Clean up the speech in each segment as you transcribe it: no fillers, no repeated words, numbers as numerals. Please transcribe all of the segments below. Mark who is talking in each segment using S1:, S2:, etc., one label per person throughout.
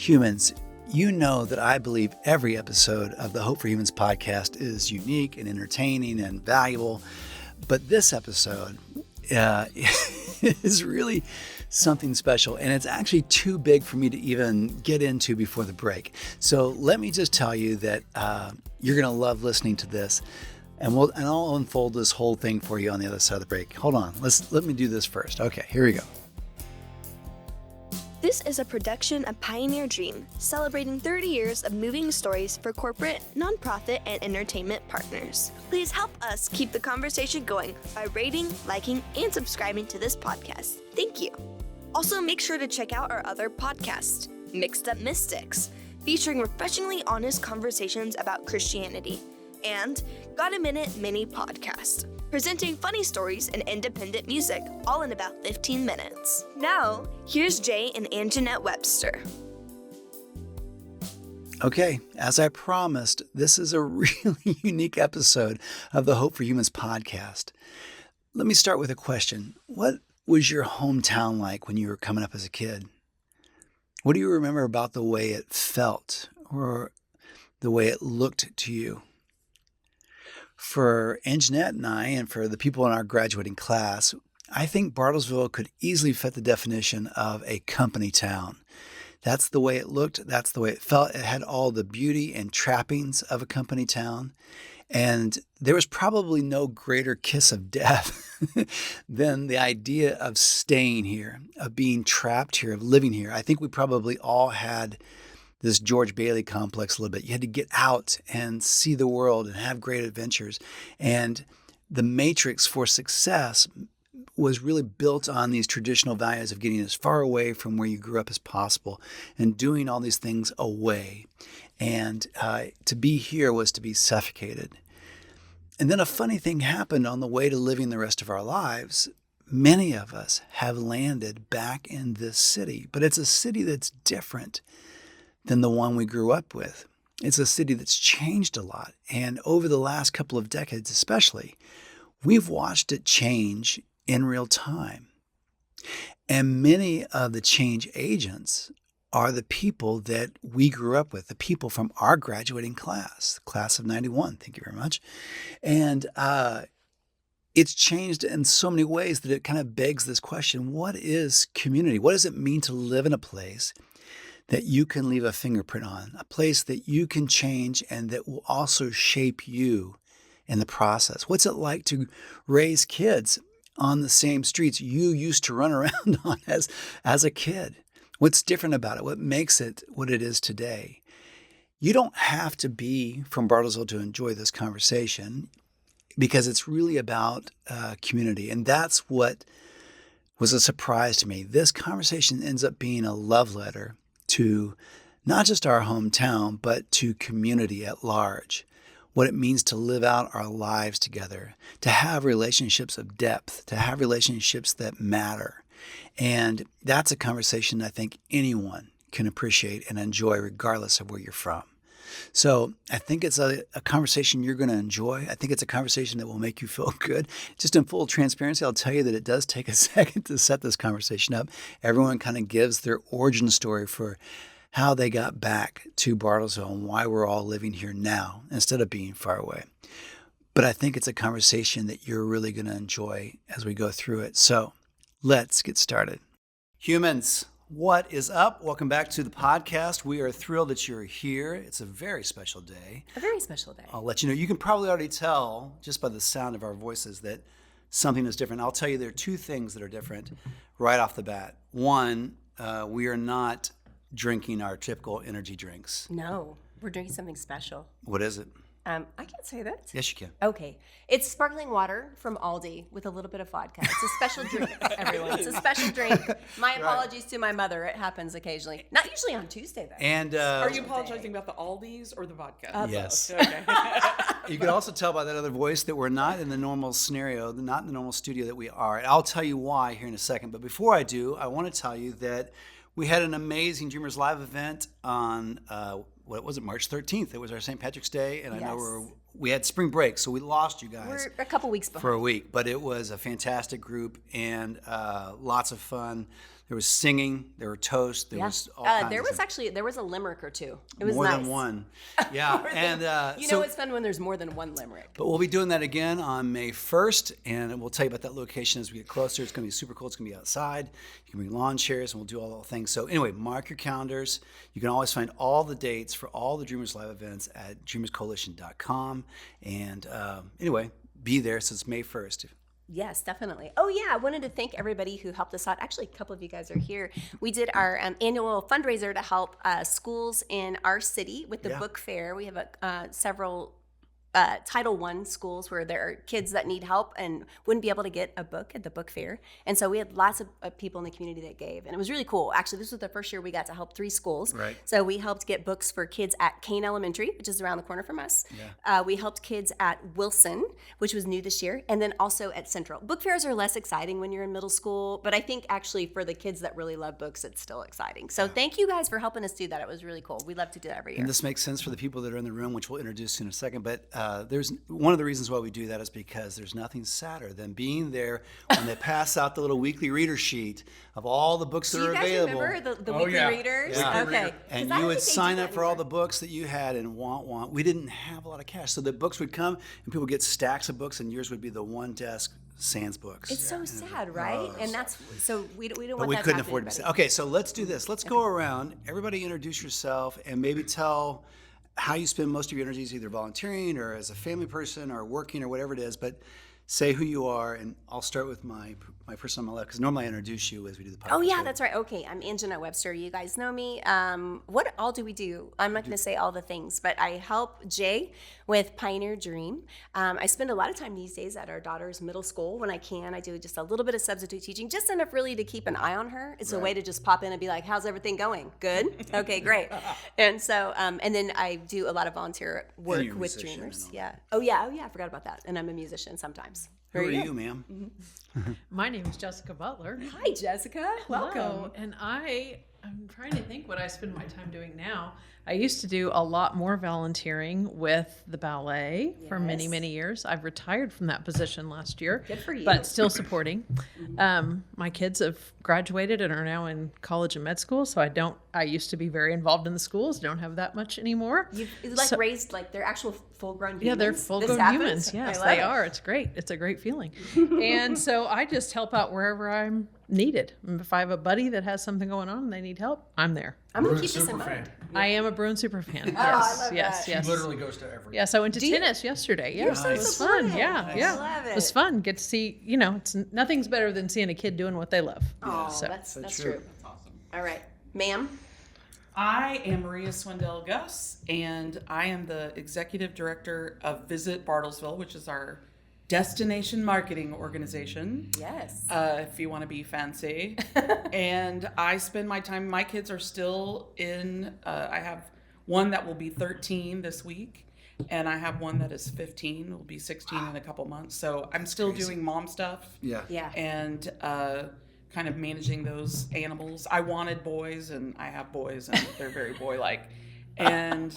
S1: Humans, you know that I believe every episode of the Hope for Humans podcast is unique and entertaining and valuable. But this episode is really something special, and it's actually too big for me to even get into before the break. So let me just tell you that you're going to love listening to this, and I'll unfold this whole thing for you on the other side of the break. Hold on, let me do this first. Okay, here we go.
S2: This is a production of Pioneer Dream, celebrating 30 years of moving stories for corporate, nonprofit, and entertainment partners. Please help us keep the conversation going by rating, liking, and subscribing to this podcast. Thank you. Also, make sure to check out our other podcast, Mixed Up Mystics, featuring refreshingly honest conversations about Christianity, and Got a Minute mini podcast, presenting funny stories and independent music, all in about 15 minutes. Now, here's Jay and Anjanette Webster.
S1: Okay, as I promised, this is a really unique episode of the Hope for Humans podcast. Let me start with a question. What was your hometown like when you were coming up as a kid? What do you remember about the way it felt or the way it looked to you? For Anjanette and I, and for the people in our graduating class, I think Bartlesville could easily fit the definition of a company town. That's the way it looked. That's the way it felt. It had all the beauty and trappings of a company town. And there was probably no greater kiss of death than the idea of staying here, of being trapped here, of living here. I think we probably all had this George Bailey complex a little bit. You had to get out and see the world and have great adventures. And the matrix for success was really built on these traditional values of getting as far away from where you grew up as possible and doing all these things away. And to be here was to be suffocated. And then a funny thing happened on the way to living the rest of our lives. Many of us have landed back in this city, but it's a city that's different than the one we grew up with. It's a city that's changed a lot. And over the last couple of decades especially, we've watched it change in real time. And many of the change agents are the people that we grew up with, the people from our graduating class, the class of 91. Thank you very much. And it's changed in so many ways that it kind of begs this question: what is community? What does it mean to live in a place that you can leave a fingerprint on, a place that you can change and that will also shape you in the process? What's it like to raise kids on the same streets you used to run around on as a kid? What's different about it? What makes it what it is today? You don't have to be from Bartlesville to enjoy this conversation, because it's really about community. And that's what was a surprise to me. This conversation ends up being a love letter to not just our hometown, but to community at large. What it means to live out our lives together, to have relationships of depth, to have relationships that matter. And that's a conversation I think anyone can appreciate and enjoy regardless of where you're from. So I think it's a conversation you're going to enjoy. I think it's a conversation that will make you feel good. Just in full transparency, I'll tell you that it does take a second to set this conversation up. Everyone kind of gives their origin story for how they got back to Bartlesville and why we're all living here now instead of being far away. But I think it's a conversation that you're really going to enjoy as we go through it. So let's get started. Humans, what is up? Welcome back to the podcast. We are thrilled that you're here. It's a very special day.
S3: A very special day.
S1: I'll let you know. You can probably already tell just by the sound of our voices that something is different. I'll tell you there are two things that are different right off the bat. One, we are not drinking our typical energy drinks.
S3: No, we're drinking something special.
S1: What is it?
S3: I can't say that.
S1: Yes, you can.
S3: Okay. It's sparkling water from Aldi with a little bit of vodka. It's a special drink, everyone. It's a special drink. My apologies to my mother. It happens occasionally. Not usually on Tuesday, though.
S1: And
S4: are you apologizing about the Aldi's or the vodka?
S1: Yes.
S4: Okay.
S1: You can also tell by that other voice that we're not in the normal scenario, not in the normal studio that we are. And I'll tell you why here in a second. But before I do, I want to tell you that we had an amazing Dreamers Live event on what was it, March 13th. It was our St. Patrick's Day, and I know we had spring break, so we lost you guys.
S3: We're a couple weeks behind.
S1: For a week, but it was a fantastic group and lots of fun. There There was singing. There were toasts. There was all kinds
S3: There
S1: of
S3: was
S1: stuff.
S3: actually there was a limerick or two. It was
S1: more
S3: nice.
S1: than one. Yeah, and
S3: You know it's fun when there's more than one limerick.
S1: But we'll be doing that again on May 1st, and we'll tell you about that location as we get closer. It's going to be super cool. It's going to be outside. You can bring lawn chairs, and we'll do all the things. So anyway, mark your calendars. You can always find all the dates for all the Dreamers Live events at dreamerscoalition.com. And anyway, be there. So it's May 1st.
S3: Yes, definitely. Oh, yeah. I wanted to thank everybody who helped us out. Actually, a couple of you guys are here. We did our annual fundraiser to help schools in our city with the book fair. We have several Title I schools where there are kids that need help and wouldn't be able to get a book at the book fair. And so we had lots of people in the community that gave. And it was really cool. Actually, this was the first year we got to help 3 schools.
S1: Right.
S3: So we helped get books for kids at Kane Elementary, which is around the corner from us. Yeah. We helped kids at Wilson, which was new this year. And then also at Central. Book fairs are less exciting when you're in middle school. But I think actually for the kids that really love books, it's still exciting. So thank you guys for helping us do that. It was really cool. We love to do that every year.
S1: And this makes sense for the people that are in the room, which we'll introduce in a second. But there's one of the reasons why we do that is because there's nothing sadder than being there when they pass out the little weekly reader sheet of all the books that are available.
S3: Do you guys remember the weekly readers?
S1: Yeah.
S3: Okay.
S1: And you would sign up for all the books that you had and want. We didn't have a lot of cash. So the books would come and people would get stacks of books, and yours would be the one desk sans books.
S3: It's so sad, right? And that's so we don't
S1: But
S3: want
S1: we
S3: that
S1: couldn't
S3: to happen
S1: afford
S3: to
S1: to.
S3: anybody.
S1: Okay, so let's do this. Let's go around. Everybody introduce yourself and maybe tell how you spend most of your energies, either volunteering or as a family person or working or whatever it is. But say who you are, and I'll start with my person on my left, because normally I introduce you as we do the podcast.
S3: Oh yeah, that's right. Okay, I'm Anjanette Webster. You guys know me. What all do we do? I'm not going to say all the things, but I help Jay with Pioneer Dream. I spend a lot of time these days at our daughter's middle school when I can. I do just a little bit of substitute teaching, just enough really to keep an eye on her. It's a way to just pop in and be like, "How's everything going? Good? Okay, great." And so, and then I do a lot of volunteer work
S1: you're a
S3: with
S1: musician
S3: Dreamers.
S1: and all.
S3: Yeah. Oh yeah. I forgot about that. And I'm a musician sometimes.
S1: Who are
S3: Very good.
S1: you, ma'am?
S5: My name is Jessica Butler.
S3: Hi, Jessica. Welcome.
S5: Hello. And I'm trying to think what I spend my time doing now. I used to do a lot more volunteering with the ballet for many, many years. I've retired from that position last year.
S3: Good for you.
S5: But still supporting. My kids have graduated and are now in college and med school, so I used to be very involved in the schools, don't have that much anymore.
S3: You've
S5: So-
S3: raised like they're actual full-grown humans.
S5: Yeah, they're
S3: This
S5: full-grown
S3: happens?
S5: humans. Yes,
S3: I love
S5: they
S3: it.
S5: are. It's great. It's a great feeling. And so I just help out wherever I'm needed. If I have a buddy that has something going on and they need help, I'm there.
S3: I'm gonna
S6: Bruin
S3: keep this in
S6: super
S3: mind.
S6: fan.
S5: I am a Bruin super fan.
S3: I
S5: Yes,
S3: love
S5: yes,
S3: that.
S5: yes.
S6: She literally goes to every.
S5: Yes, I went to
S3: you-
S5: tennis yesterday. Yeah,
S3: You're so
S5: it was
S3: supportive.
S5: fun. Yeah,
S3: I
S5: yeah.
S3: love
S5: It was
S3: it.
S5: fun. Get to see, nothing's better than seeing a kid doing what they love.
S3: Oh,
S5: So-
S3: that's
S1: true.
S3: true. All right, ma'am.
S4: I am Maria Swindell Gus, and I am the executive director of Visit Bartlesville, which is our destination marketing organization.
S3: Yes.
S4: If you want to be fancy. And I spend my time, my kids are still in, I have one that will be 13 this week, and I have one that is 15, will be 16 in a couple months. So I'm still doing mom stuff.
S1: Yeah.
S3: Yeah.
S4: And kind of managing those animals. I wanted boys, and I have boys, and they're very boy-like. And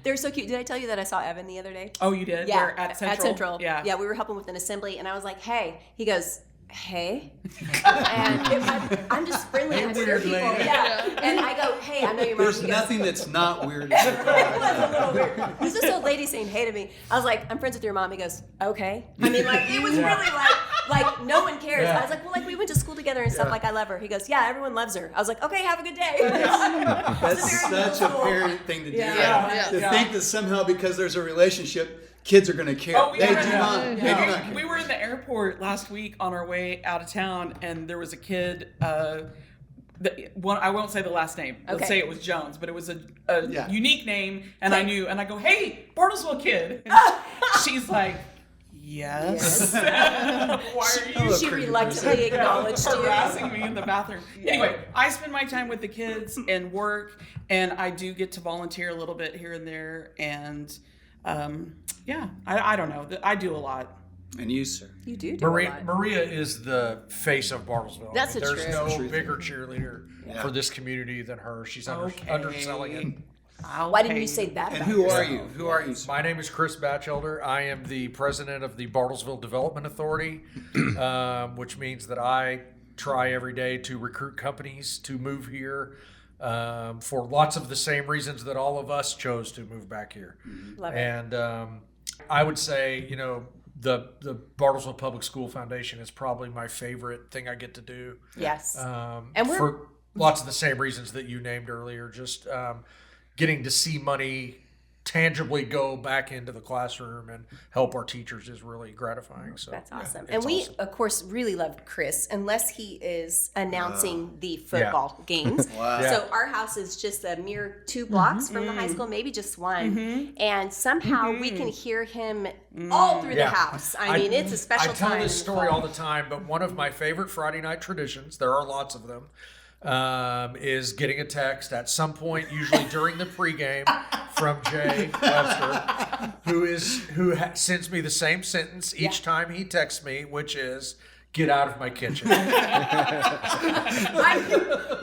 S3: They're so cute. Did I tell you that I saw Evan the other day?
S4: oh, you did?
S3: Yeah,
S4: Where, at Central.
S3: Yeah, we were helping with an assembly, and I was like, "Hey," he goes, "Hey," and I'm just friendly and
S6: weird
S3: people.
S6: lady.
S3: Yeah, and I go, "Hey, I know you're."
S1: There's
S3: He goes,
S1: nothing that's not weird.
S3: It was a little weird. There's this old lady saying hey to me. I was like, I'm friends with your mom. He goes, okay. I mean, like, it was really like no one cares. I was like, well, like, we went to school together and stuff. Like, I love her. He goes, yeah, everyone loves her. I was like, okay, have a good day.
S1: That's such a parent thing to do.
S3: Yeah.
S1: To think that somehow because there's a relationship, kids are going to care.
S4: Oh, we
S1: They
S4: were-
S1: do not. They do not care.
S4: We were in the airport last week on our way out of town, and there was a kid. I won't say the last name.
S3: Okay.
S4: Let's say it was Jones, but it was a
S1: Yeah.
S4: unique name, and I knew. And I go, "Hey, Bartlesville kid." And she's like, "Yes." Why are you
S3: She reluctantly acknowledged you.
S4: harassing me in the bathroom? Anyway, I spend my time with the kids and work, and I do get to volunteer a little bit here and there, and I don't know. I do a lot.
S1: And you, sir.
S3: You do a lot.
S6: Maria is the face of Bartlesville.
S3: That's the
S6: There's
S3: truth.
S6: no bigger cheerleader for this community than her. She's underselling it.
S3: Why didn't you say that
S1: And
S3: about
S1: who are
S3: yourself?
S1: you? Who are you, sir?
S6: My name is Chris Batchelder. I am the president of the Bartlesville Development Authority, which means that I try every day to recruit companies to move here for lots of the same reasons that all of us chose to move back here.
S3: Love it.
S6: And I would say, you know, the Bartlesville Public School Foundation is probably my favorite thing I get to do.
S3: Yes.
S6: And for lots of the same reasons that you named earlier, just getting to see money tangibly go back into the classroom and help our teachers is really gratifying. So
S3: That's awesome.
S6: yeah,
S3: And we,
S6: awesome.
S3: of course, really love Chris, unless he is announcing the football games.
S1: Wow.
S3: So our house is just a mere 2 blocks from the high school, maybe just one. And somehow we can hear him all through the house. I mean, it's a special
S6: I tell
S3: time.
S6: this story all the time, but one of my favorite Friday night traditions, there are lots of them, is getting a text at some point, usually during the pregame, from Jay Webster, who sends me the same sentence each time he texts me, which is, "Get out of my kitchen."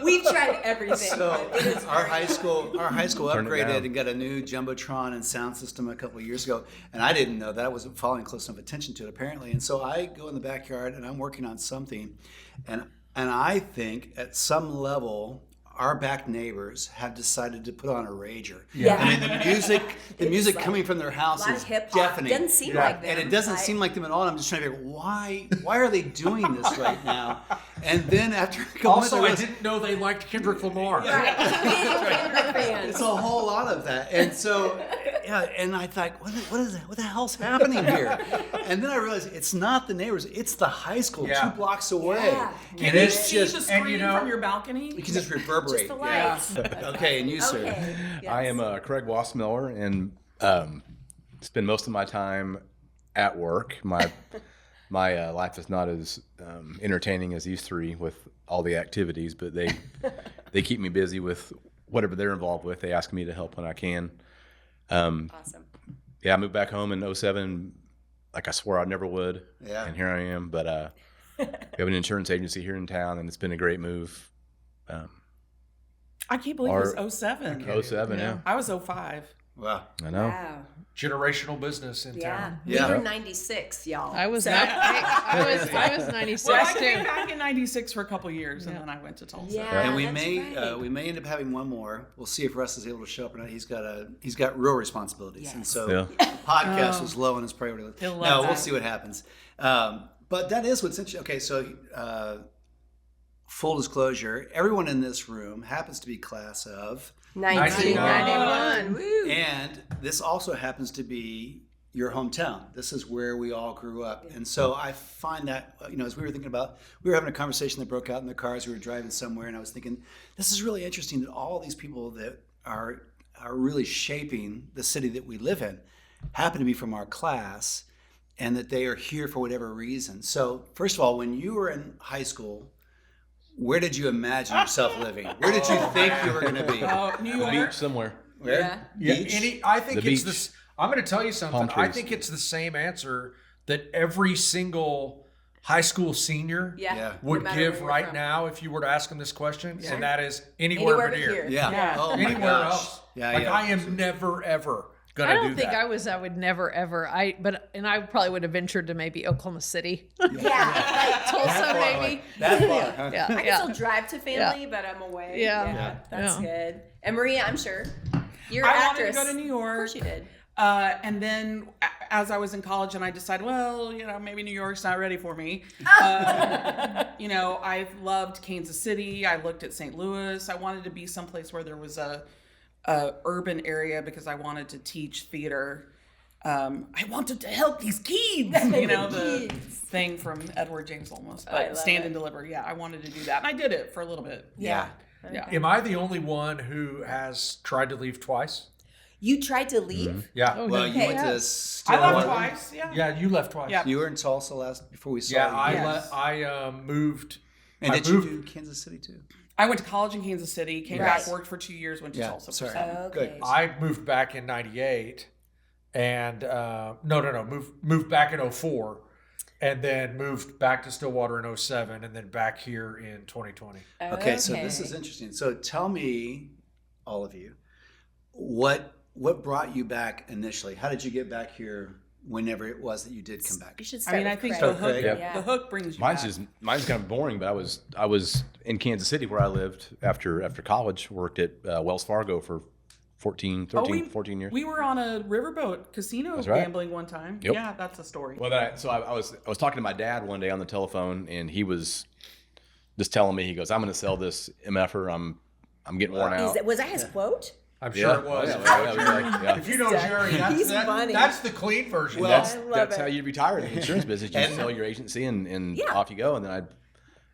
S3: We've tried everything.
S1: So
S3: but it is
S1: our high school
S7: Turn it
S1: upgraded
S7: down.
S1: and got a new jumbotron and sound system a couple of years ago, and I didn't know that. I wasn't following close enough attention to it apparently. And so I go in the backyard and I'm working on something, and I think at some level our back neighbors have decided to put on a rager.
S3: Yeah.
S1: I mean the music
S3: like
S1: coming from their house
S3: a lot
S1: is
S3: of hip hop.
S1: deafening.
S3: Doesn't seem like them.
S1: And it doesn't seem like them at all. And I'm just trying to figure why are they doing this right now? And then after a couple
S6: Also, I
S1: minutes,
S6: didn't know they liked Kendrick Lamar.
S3: Right. Kendrick fans.
S1: it's a whole lot of that. And so, yeah, and I thought, what is that? What the hell's happening here? And then I realized it's not the neighbors, it's the high school
S6: Yeah.
S1: 2 blocks away.
S3: Yeah.
S1: And
S4: you
S1: it's
S4: see
S1: just,
S4: the screen
S6: and you know-
S4: from your balcony?
S1: you can just reverberate.
S3: Just the
S1: Yeah.
S3: lights.
S1: Okay, and you, sir.
S3: Okay.
S7: I am Craig Wassmiller and spend most of my time at work. My life is not as entertaining as these three with all the activities, but they keep me busy with whatever they're involved with. They ask me to help when I can.
S3: Awesome.
S7: Yeah, I moved back home in 07, like I swore I never would.
S1: Yeah.
S7: And here I am. But we have an insurance agency here in town, and it's been a great move.
S4: I can't believe it was 07.
S7: 07, yeah.
S4: I was 05.
S1: Wow.
S7: I know.
S3: Wow.
S6: Generational business in
S3: Yeah.
S6: town.
S3: We
S1: Yeah.
S3: were 96, y'all.
S5: I was
S3: So-
S5: I was 96
S4: Well, I
S5: too.
S4: came back in 96 for a couple years, and then I went to Tulsa.
S3: Yeah.
S1: And we
S3: that's
S1: may
S3: right.
S1: we may end up having one more. We'll see if Russ is able to show up or not. He's got real responsibilities, and so
S7: Yeah.
S1: the podcast was low on his priority list.
S4: He'll love
S1: No, we'll
S4: that.
S1: see what happens. But that is what's interesting. Okay, so full disclosure, everyone in this room happens to be class of,
S3: 1991. Woo.
S1: and this also happens to be your hometown. This is where we all grew up. And so I find that, as we were having a conversation that broke out in the car as we were driving somewhere, and I was thinking, this is really interesting that all these people that are really shaping the city that we live in happen to be from our class, and that they are here for whatever reason. So first of all, when you were in high school, where did you imagine yourself living? Where did you think you were going to be?
S4: Oh, New
S7: The
S4: York.
S7: beach somewhere.
S1: Where?
S6: Yeah,
S1: Beach?
S6: I think
S7: The
S6: it's
S7: beach.
S6: this. I'm going to tell you something.
S7: Palm
S6: I
S7: trees.
S6: think it's the same answer that every single high school senior
S3: Yeah.
S1: Yeah.
S6: would
S3: No matter where
S6: give
S3: you're
S6: right
S3: from.
S6: now if you were to ask them this question,
S3: Sure.
S6: and that is anywhere,
S3: Anywhere
S6: but
S3: but
S6: here.
S3: here.
S1: Yeah.
S4: Yeah.
S1: Oh my
S6: Anywhere
S1: gosh.
S6: else.
S1: Yeah,
S6: Like
S1: yeah.
S6: I am never ever
S5: I
S6: gonna
S5: don't
S6: do
S5: think
S6: that.
S5: I would never ever. I probably would have ventured to maybe Oklahoma City,
S3: Yeah.
S5: Tulsa maybe.
S1: That far, huh?
S5: Yeah,
S3: I can
S5: yeah.
S3: still drive to family, but I'm away.
S5: Yeah.
S3: That's
S5: Yeah.
S3: good. And Maria, I'm sure you're
S4: I
S3: an
S4: wanted to
S3: actress.
S4: go to New
S3: Of
S4: York.
S3: course you did.
S4: And then as I was in college and I decided, well, maybe New York's not ready for me. I've loved Kansas City. I looked at St. Louis. I wanted to be someplace where there was a urban area because I wanted to teach theater. I wanted to help these kids, the thing from Edward James Olmos,
S3: I love
S4: but Stand
S3: it.
S4: and Deliver. Yeah, I wanted to do that. And I did it for a little bit.
S3: Yeah.
S4: Yeah.
S6: Am I the only one who has tried to leave twice?
S3: You tried to leave?
S6: Yeah.
S5: Oh,
S1: Well,
S5: no.
S1: you went to
S4: I
S1: Stillwater.
S4: left twice. Yeah.
S6: Yeah, you left twice.
S4: Yeah.
S1: You were in Tulsa before we saw
S6: Yeah,
S1: you.
S6: I moved.
S1: And
S6: I
S1: did you
S6: moved-
S1: do Kansas City too?
S4: I went to college in Kansas City, came
S3: Right.
S4: back, worked for 2 years, went to
S1: Yeah,
S4: Tulsa.
S1: sorry.
S3: Okay.
S1: Good.
S6: I moved back in '98, and moved back in '04, and then moved back to Stillwater in '07, and then back here in 2020.
S1: Okay, so this is interesting. So tell me, all of you, what brought you back initially? How did you get back here whenever it was that you did come back?
S3: You should
S4: I
S3: start
S4: mean, I
S3: with
S4: think
S3: Craig.
S4: the hook,
S1: Craig.
S4: the hook brings you
S7: Mine's
S4: back.
S7: mine's kind of boring, but I was in Kansas City where I lived after college. Worked at Wells Fargo for 14 years.
S4: We were on a riverboat casino
S7: That's right.
S4: gambling one time.
S7: Yep.
S4: Yeah, that's a story.
S7: Well, I was talking to my dad one day on the telephone, and he was just telling me, he goes, "I'm going to sell this MFer. I'm getting worn out."
S3: Was that his quote?
S6: I'm sure it was.
S7: Yeah.
S6: If you know Jerry,
S3: He's funny.
S6: that's the clean version.
S7: And
S3: I love
S7: that's
S3: it.
S7: how you retire in the insurance business. You sell your agency and
S3: Yeah.
S7: off you go. And then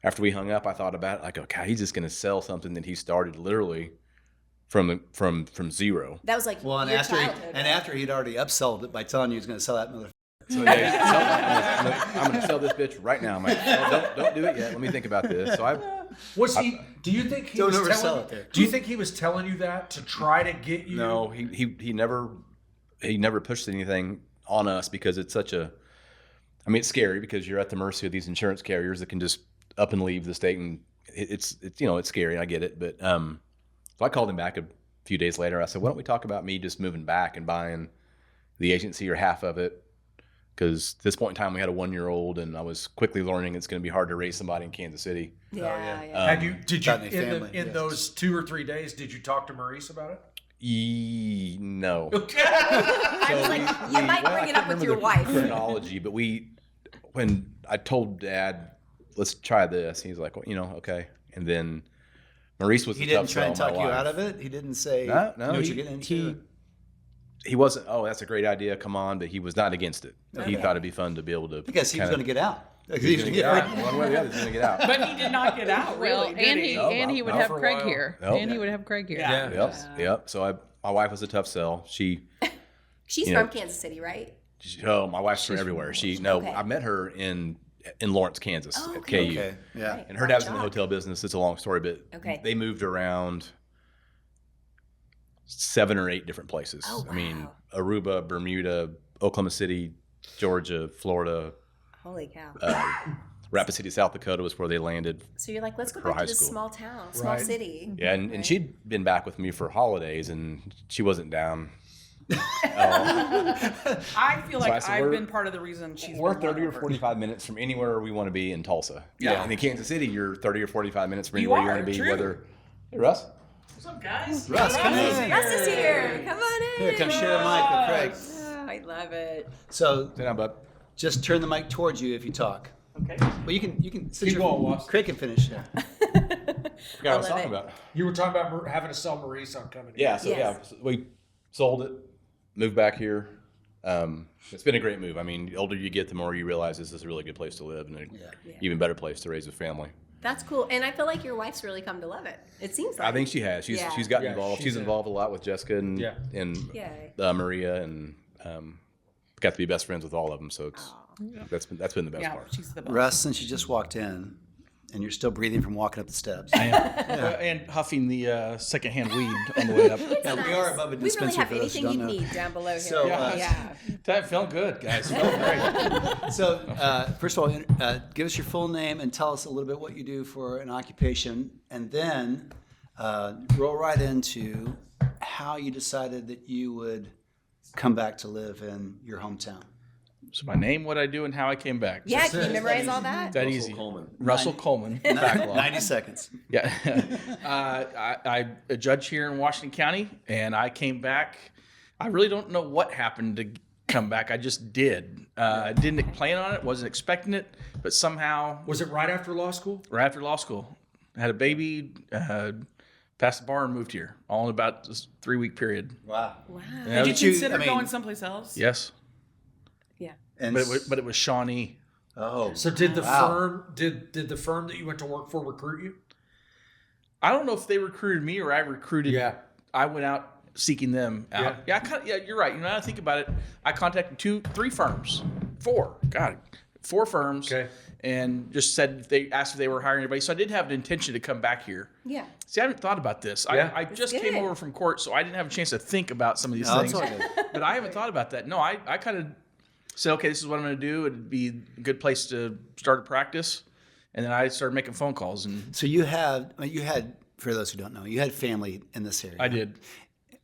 S7: after we hung up, I thought about it. I go, God, he's just going to sell something that he started literally from zero.
S3: That was like
S1: Well, and
S3: your
S1: after
S3: childhood.
S1: after he'd already upsold it by telling you he was going to sell that mother.
S7: So yeah, I'm going to sell this bitch right now. I'm like, oh, don't do it yet. Let me think about this. So
S6: Do you think he
S1: Don't
S6: was
S1: oversell
S6: telling?
S1: it there.
S6: Do you think he was telling you that to try to get you?
S7: no, he never pushed anything on us because it's such a. I mean, it's scary because you're at the mercy of these insurance carriers that can just up and leave the state, and it's scary. I get it, but so I called him back a few days later. I said, why don't we talk about me just moving back and buying the agency or half of it? Because at this point in time, we had a 1-year-old, and I was quickly learning it's going to be hard to raise somebody in Kansas City.
S3: Yeah.
S6: Did you
S1: Family,
S6: in
S1: yes.
S6: those 2 or 3 days? Did you talk to Maurice about it?
S7: No.
S3: I was like, you might bring it up with your wife.
S7: Chronology, but when I told Dad, let's try this, he's like, well, okay. And then Maurice was
S1: He
S7: the tough
S1: didn't try and
S7: sell, my
S1: talk you
S7: wife.
S1: out of it. He didn't say,
S7: No,
S1: you know what
S7: he-
S1: you're getting into.
S7: He wasn't, oh, that's a great idea, come on, but he was not against it. He thought it'd be fun to be able to.
S1: Because he was going to get out.
S7: He was going to get out. One way or the other, he's going to get out.
S4: But he did not get out,
S5: Well,
S4: really, did he?
S5: and he would
S6: not
S5: have
S6: for a
S5: Craig
S6: while.
S5: here.
S7: Nope.
S5: And he would have Craig here.
S4: Yeah.
S7: Yep. So my wife was a tough sell.
S3: She's
S7: You know,
S3: from Kansas City, right?
S7: My wife's from everywhere.
S3: Okay.
S7: I met her in Lawrence, Kansas at KU.
S1: Okay, yeah.
S7: And her dad was in the hotel business. It's a long story, but
S3: Okay.
S7: they moved around 7 or 8 different places.
S3: Oh,
S7: I mean,
S3: wow.
S7: Aruba, Bermuda, Oklahoma City, Georgia, Florida,
S3: Holy cow.
S7: Rapid City, South Dakota was where they landed.
S3: So you're like, let's go
S7: for
S3: back
S7: high
S3: to this
S7: school.
S3: small town, small
S6: Right.
S3: city.
S7: Yeah, and she'd been back with me for holidays, and she wasn't down.
S4: I feel like
S7: I said,
S4: I've
S7: we're-
S4: been part of the reason she's
S7: We're
S4: been
S7: 30 or
S4: won over.
S7: 45 minutes from anywhere we want to be in Tulsa.
S4: Yeah.
S7: And in Kansas City, you're 30 or 45 minutes from
S4: You
S7: anywhere you
S4: are,
S7: want to be.
S4: true.
S7: Whether, hey, Russ?
S4: What's up, guys?
S1: Russ, come in.
S3: Russ is here. Come on in.
S1: Here, come share the mic with Craig.
S3: Oh, I love it.
S1: So
S7: Sit down, bud.
S1: just turn the mic towards you if you talk.
S4: Okay.
S1: Well, you can. Since
S6: Keep
S1: you're-
S6: going, Wes.
S1: Craig can finish. Yeah.
S7: Forgot what I was
S3: love
S7: talking
S3: it.
S7: about.
S6: You were talking about having to sell Maurice on coming. Here.
S7: Yeah, so
S3: Yes.
S7: so we sold it, moved back here. It's been a great move. I mean, the older you get, the more you realize this is a really good place to live and an even better place to raise a family.
S3: That's cool. And I feel like your wife's really come to love it. It seems like.
S7: I think she has. She's
S3: Yeah.
S7: she's gotten
S6: Yeah,
S7: involved.
S6: she's
S7: She's
S6: a-
S7: involved a lot with Jessica and
S3: Yay.
S7: Maria, and got to be best friends with all of them. So it's that's been the best
S4: Yeah,
S7: part.
S4: she's the best.
S1: Russ, since you just walked in, and you're still breathing from walking up the steps.
S8: And huffing the secondhand weed on the way up.
S1: Yeah, we are above a
S3: We really
S1: dispensary
S3: have
S1: for those who
S3: anything
S1: don't
S3: you
S1: know.
S3: need down below here.
S1: So,
S3: yeah.
S8: That felt good, guys. Felt great.
S1: So, first of all, give us your full name and tell us a little bit what you do for an occupation, and then roll right into how you decided that you would come back to live in your hometown.
S8: So my name, what I do, and how I came back.
S3: Yeah, can you memorize all that?
S8: That easy. Russell Coleman. Backlog.
S1: 90 seconds.
S8: Yeah. I'm a judge here in Washington County, and I came back. I really don't know what happened to come back. I just did. I didn't plan on it, wasn't expecting it, but somehow,
S6: Was it right after law school?
S8: right after law school, I had a baby, passed the bar, and moved here, all in about this 3-week period.
S1: Wow.
S3: Wow.
S8: Yeah,
S4: Did you consider
S1: I mean-
S4: going someplace else?
S8: yes,
S3: Yeah.
S1: And
S8: but it was Shawnee.
S1: oh,
S6: So did the
S1: Wow.
S6: firm did the firm that you went to work for recruit you?
S8: I don't know if they recruited me or I recruited.
S6: Yeah.
S8: I went out seeking them out.
S6: Yeah.
S8: Yeah, you're right. You know, now I think about it, I contacted 4 firms, 4 firms,
S6: Okay.
S8: and just said they asked if they were hiring anybody. So I did have an intention to come back here.
S3: Yeah.
S8: See, I haven't thought about this.
S6: Yeah.
S8: I just
S3: good.
S8: came over from court, so I didn't have a chance to think about some of these
S1: No,
S8: things.
S1: it's all good.
S8: But I haven't thought about that. No, I kind of said, okay, this is what I'm going to do. It'd be a good place to start a practice. And then I started making phone calls, and
S1: so you had, for those who don't know, you had family in this area.
S8: I did.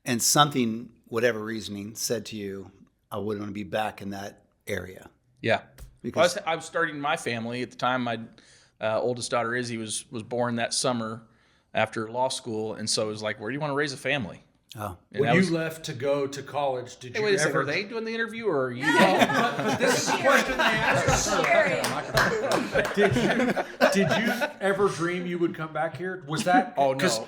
S1: And something, whatever reasoning, said to you, I wouldn't want to be back in that area.
S8: Yeah.
S1: Because
S8: I was starting my family at the time. My oldest daughter Izzy was born that summer after law school, and so it was like, where do you want to raise a family?
S1: oh,
S8: And
S6: When
S8: that
S6: you
S8: was,
S6: left to go to college, did
S8: hey,
S6: you
S8: wait a second,
S6: ever?
S8: are they doing the interview or are you?
S6: This is the question they asked. Did you ever dream you would come back here? Was that?
S8: Oh
S6: 'cause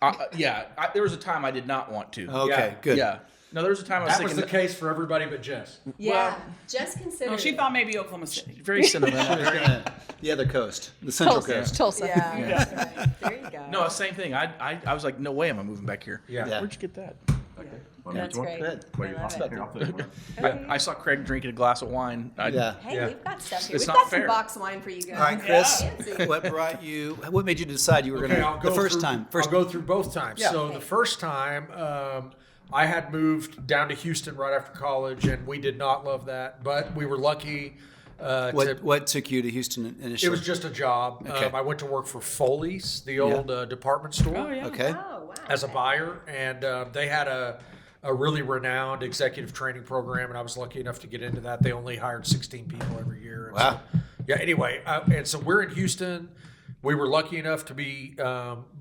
S8: no. There was a time I did not want to.
S1: okay,
S6: Yeah.
S1: good.
S8: Yeah. No, there was a time I was
S6: That was
S8: thinking
S6: the case for everybody but Jess.
S3: Yeah, just consider.
S4: No, she thought maybe Oklahoma City.
S8: very sentimental.
S1: The other coast, the Central
S5: Tulsa.
S1: Coast.
S5: Tulsa.
S3: Yeah, there you go.
S8: No, same thing. I was like, no way am I moving back here.
S6: Yeah.
S1: Yeah.
S8: Where'd you get that?
S3: That's great.
S1: Good.
S3: I love it.
S8: I saw Craig drinking a glass of wine.
S1: Yeah.
S3: Hey,
S6: Yeah.
S3: we've got stuff here.
S8: It's
S3: We've
S8: not
S3: got
S8: fair.
S3: some box wine for you guys.
S1: All right, Chris.
S3: Fancy.
S1: What made you decide you were
S6: Okay,
S1: going
S6: I'll
S1: to
S6: go
S1: the first
S6: through,
S1: time?
S6: I'll go through both times.
S1: Yeah.
S6: So the first time, I had moved down to Houston right after college, and we did not love that, but we were lucky.
S1: What took you to Houston initially?
S6: It was just a job.
S1: Okay.
S6: I went to work for Foley's, the old department store,
S4: Oh, yeah.
S1: okay.
S3: Oh, wow.
S6: as a buyer, and they had a really renowned executive training program, and I was lucky enough to get into that. They only hired 16 people every year. And
S1: Wow.
S6: So, yeah. Anyway, and so we're in Houston. We were lucky enough to be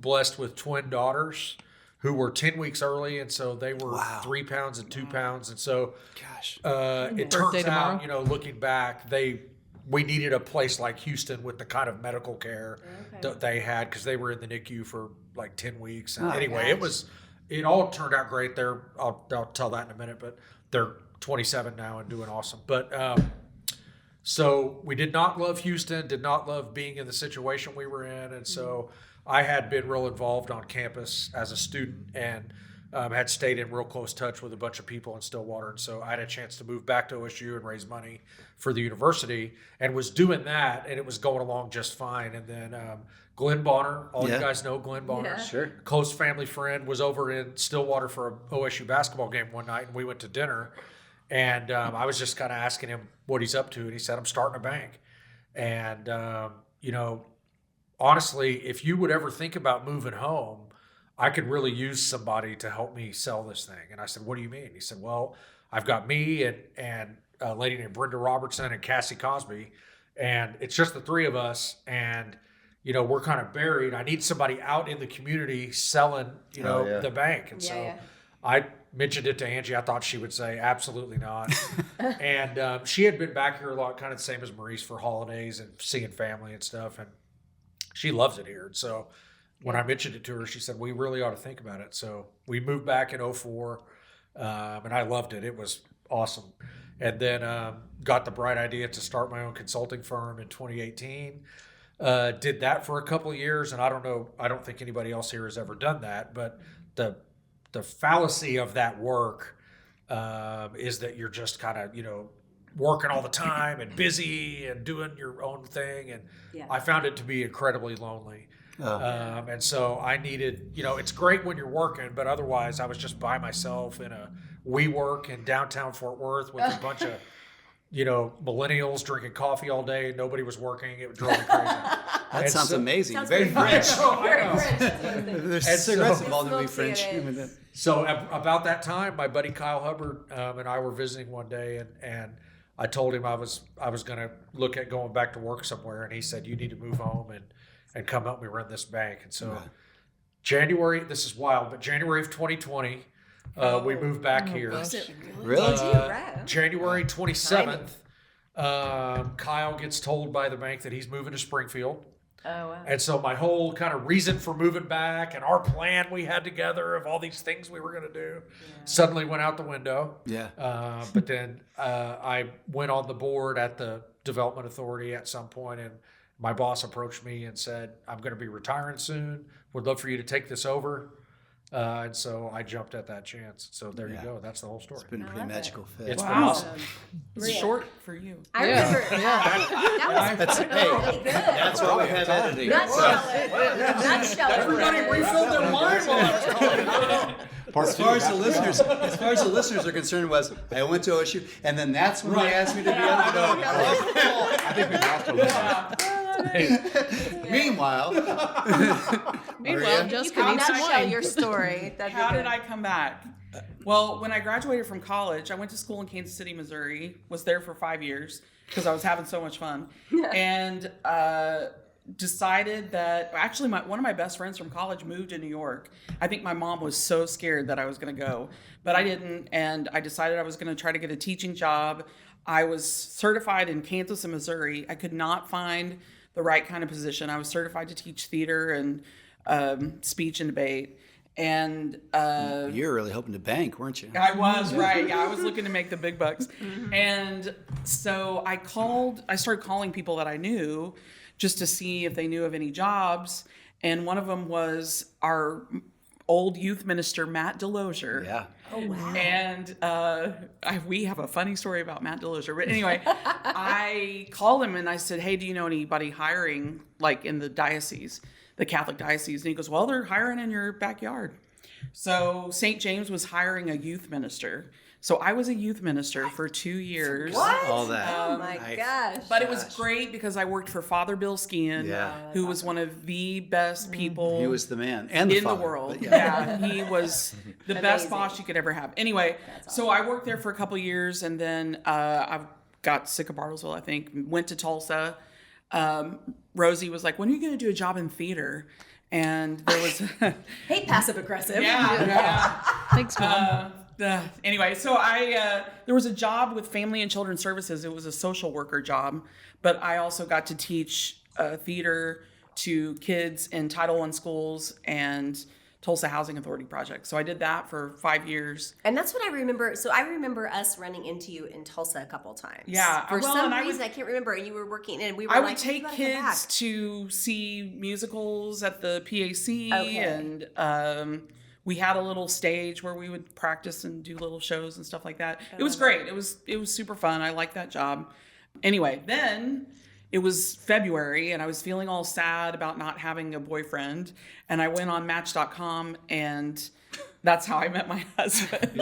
S6: blessed with twin daughters who were 10 weeks early, and so they were
S1: Wow.
S6: 3 pounds and 2 pounds, and so
S1: Gosh.
S6: it
S5: Birthday
S6: turns out,
S5: tomorrow.
S6: looking back, we needed a place like Houston with the kind of medical care that they had, because they were in the NICU for like 10 weeks. And anyway, it all turned out great. I'll tell that in a minute, but they're 27 now and doing awesome. But so we did not love Houston, did not love being in the situation we were in, and so I had been real involved on campus as a student, and had stayed in real close touch with a bunch of people in Stillwater. And so I had a chance to move back to OSU and raise money for the university, and was doing that, and it was going along just fine. And then Glenn Bonner, all
S1: Yeah.
S6: you guys know Glenn Bonner,
S3: Yeah.
S1: Sure.
S6: close family friend, was over in Stillwater for an OSU basketball game one night, and we went to dinner. And I was just kind of asking him what he's up to, and he said, I'm starting a bank. And, honestly, if you would ever think about moving home, I could really use somebody to help me sell this thing. And I said, what do you mean? He said, well, I've got me and a lady named Brenda Robertson and Cassie Cosby, and it's just the three of us. And, we're kind of buried. I need somebody out in the community selling, the bank. And so I mentioned it to Angie. I thought she would say absolutely not. And she had been back here a lot, kind of the same as Maurice, for holidays and seeing family and stuff. And she loves it here. And so when I mentioned it to her, she said, we really ought to think about it. So we moved back in 2004, and I loved it. It was awesome. And then got the bright idea to start my own consulting firm in 2018. Did that for a couple of years, and I don't think anybody else here has ever done that. But the fallacy of that work is that you're just kind of, working all the time and busy and doing your own thing. And I found it to be incredibly lonely. And so I needed, it's great when you're working, but otherwise I was just by myself in a WeWork in downtown Fort Worth with a bunch of, millennials drinking coffee all day. Nobody was working. It drove me crazy.
S1: That sounds amazing.
S3: Sounds
S1: Very
S3: pretty
S1: French.
S3: Very French.
S1: There's
S6: And
S1: cigarettes
S6: so-
S1: involved in me
S3: It's
S1: French.
S3: mostly it
S1: Even
S3: is.
S1: then.
S6: So about that time, my buddy Kyle Hubbard and I were visiting one day, and I told him I was going to look at going back to work somewhere, and he said, you need to move home and come help me run this bank. And so January, this is wild, but January of 2020, we moved back here.
S1: Really?
S3: Right.
S6: January 27th, Kyle gets told by the bank that he's moving to Springfield.
S3: Oh, wow.
S6: And so my whole kind of reason for moving back and our plan we had together of all these things we were going to do suddenly went out the window.
S1: Yeah.
S6: But then I went on the board at the Development Authority at some point, and my boss approached me and said, I'm going to be retiring soon. Would love for you to take this over. And so I jumped at that chance. So there you go. That's the whole story.
S1: It's been a pretty magical fit.
S6: It's been
S4: Wow.
S6: awesome.
S4: It's short for you.
S3: I remember. That was really good.
S1: That's why we have editing.
S3: Nutshell it. Nutshell it.
S6: Everybody refilled their wine while I was talking.
S1: As far as the listeners are concerned, was I went to OSU, and then that's when they asked me to be on the
S7: I think we lost a little.
S1: Meanwhile,
S5: Meanwhile,
S3: You
S5: Jessica
S3: can
S5: needs some
S3: nutshell
S5: wine.
S3: your story. That'd be
S4: How
S3: good.
S4: did I come back? Well, when I graduated from college, I went to school in Kansas City, Missouri, was there for 5 years because I was having so much fun. And decided that actually one of my best friends from college moved to New York. I think my mom was so scared that I was going to go, but I didn't. And I decided I was going to try to get a teaching job. I was certified in Kansas and Missouri. I could not find the right kind of position. I was certified to teach theater and speech and debate. And
S1: you were really hoping to bank, weren't you?
S4: I was, right. Yeah, I was looking to make the big bucks. And so I started calling people that I knew just to see if they knew of any jobs. And one of them was our old youth minister, Matt Delosier.
S1: Yeah.
S3: Oh, wow.
S4: And we have a funny story about Matt Delosier. But anyway, I called him and I said, hey, do you know anybody hiring like in the diocese, the Catholic diocese? And he goes, well, they're hiring in your backyard. So St. James was hiring a youth minister. So I was a youth minister for 2 years.
S3: What?
S1: All that.
S3: Oh my gosh.
S4: But it was great because I worked for Father Bill Skian,
S1: Yeah.
S4: who was one of the best people
S1: He was the man and the
S4: in the
S1: father,
S4: world.
S1: but
S4: Yeah, he was the best
S3: Amazing.
S4: boss you could ever have. Anyway, so I worked there for a couple of years, and then I got sick of Bartlesville, I think, went to Tulsa. Rosie was like, when are you going to do a job in theater? And there was...
S3: Hey, passive aggressive.
S4: yeah.
S5: Thanks, Mom.
S4: Anyway, so there was a job with Family and Children's Services. It was a social worker job, but I also got to teach theater to kids in Title I schools and Tulsa Housing Authority project. So I did that for 5 years.
S3: And that's what I remember. So I remember us running into you in Tulsa a couple times.
S4: Yeah.
S3: For
S4: Well,
S3: some
S4: and
S3: reason, I can't remember. And you were working, and we were
S4: I
S3: like,
S4: would take
S3: "You gotta come back."
S4: kids to see musicals at the PAC,
S3: Okay.
S4: and we had a little stage where we would practice and do little shows and stuff like that. It was great. It was super fun. I liked that job. Anyway, then it was February, and I was feeling all sad about not having a boyfriend, and I went on Match.com, and that's how I met my husband.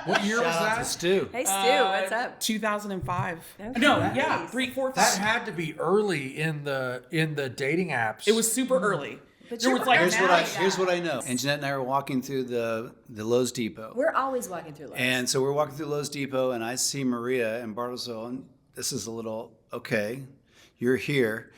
S6: What year was
S1: Shout out to
S6: that?
S1: Stu.
S3: Hey, Stu, what's up?
S4: 2005.
S3: Okay.
S4: No,
S3: Nice.
S4: yeah, 3, 4, 5.
S6: That had to be early in the dating apps.
S4: It was super early.
S3: But
S4: There
S3: you
S4: was
S3: were
S4: like
S1: Here's what
S3: married.
S1: here's what I know. And Jeanette and I were walking through the Lowe's Depot.
S3: We're always walking through Lowe's.
S1: And so we're walking through Lowe's Depot, and I see Maria in Bartlesville, and this is a little, okay, you're here.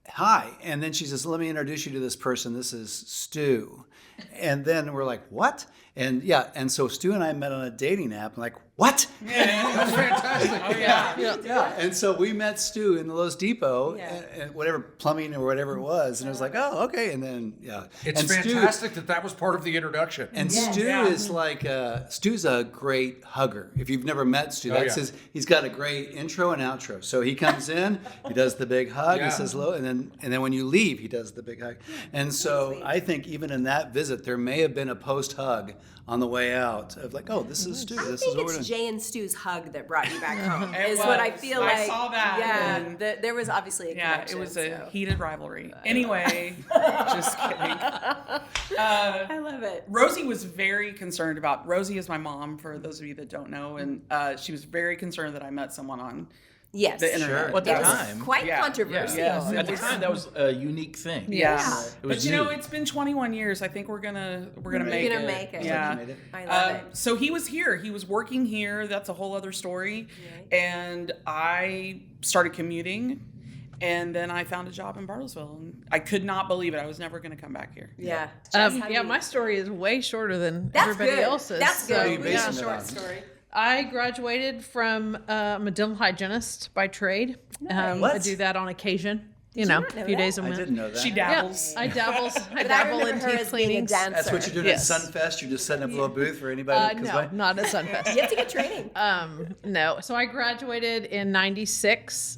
S1: Hi. And then she says, let me introduce you to this person. This is Stu. And then we're like, what? And yeah, and so Stu and I met on a dating app, and like, what?
S6: That's fantastic.
S4: Oh, yeah.
S1: Yeah, and so we met Stu in the Lowe's Depot,
S3: Yeah.
S1: and whatever plumbing or whatever it was, and it was like, oh, okay, and then yeah,
S6: It's
S1: and
S6: fantastic that was part of the introduction.
S1: And
S3: Yes.
S1: Stu
S4: Yeah.
S1: is like Stu's a great hugger. If you've never met Stu, that's
S6: yeah.
S1: he's got a great intro and outro. So he comes in, he does the big hug,
S6: Yeah.
S1: he says hello, and then when you leave, he does the big hug. And so I think even in that visit, there may have been a post hug on the way out of like, oh, this is Stu.
S3: I
S1: This is
S3: think
S1: what we're
S3: it's
S1: doing.
S3: Jay and Stu's hug that brought you back home.
S4: It
S3: is what I
S4: was.
S3: feel
S4: I
S3: like.
S4: saw that,
S3: Yeah,
S4: and-
S3: there was obviously a
S4: Yeah,
S3: connection.
S4: it was a
S3: so.
S4: heated rivalry. Anyway, just kidding.
S3: I love it.
S4: Rosie was very concerned about. Rosie is my mom, for those of you that don't know, and she was very concerned that I met someone on
S3: Yes.
S4: the internet.
S1: Sure.
S8: Well, at
S3: It
S8: the
S3: was
S8: time,
S3: quite
S4: Yeah.
S3: controversial.
S8: yes, at the
S3: It
S8: time that was a unique thing.
S4: Yeah,
S8: It
S4: but
S8: was
S4: you know,
S8: new.
S4: it's been 21 years. I think we're gonna make
S3: You're
S4: it.
S3: gonna make it.
S4: Yeah.
S1: Made it.
S3: I love it.
S4: So he was here. He was working here. That's a whole other story. And I started commuting, and then I found a job in Bartlesville, and I could not believe it. I was never going to come back here.
S3: Yeah. Jess, how do
S5: Yeah,
S3: you-
S5: my story is way shorter than
S3: That's
S5: everybody
S3: good.
S5: else's.
S3: That's
S5: so,
S1: What are
S3: good.
S1: you
S3: We
S1: basing
S3: got a
S1: it
S3: short
S1: on?
S3: story.
S5: I graduated from I'm a dental hygienist by trade. I
S1: What?
S5: do that on occasion. You
S3: Did
S5: know,
S3: you not know
S5: a few
S3: that?
S5: days a
S1: I
S5: month.
S1: didn't know that.
S4: She
S5: Yeah,
S4: dabbles.
S5: I dabble. I
S3: But I
S5: dabble
S3: remember
S5: in
S3: her
S5: teeth
S3: as being a
S5: cleanings.
S3: dancer.
S1: That's what you're doing
S5: Yes.
S1: at Sunfest. You're just setting up a little booth for anybody that comes
S5: No,
S1: by.
S5: not at Sunfest.
S3: You have to get training.
S5: No. So I graduated in '96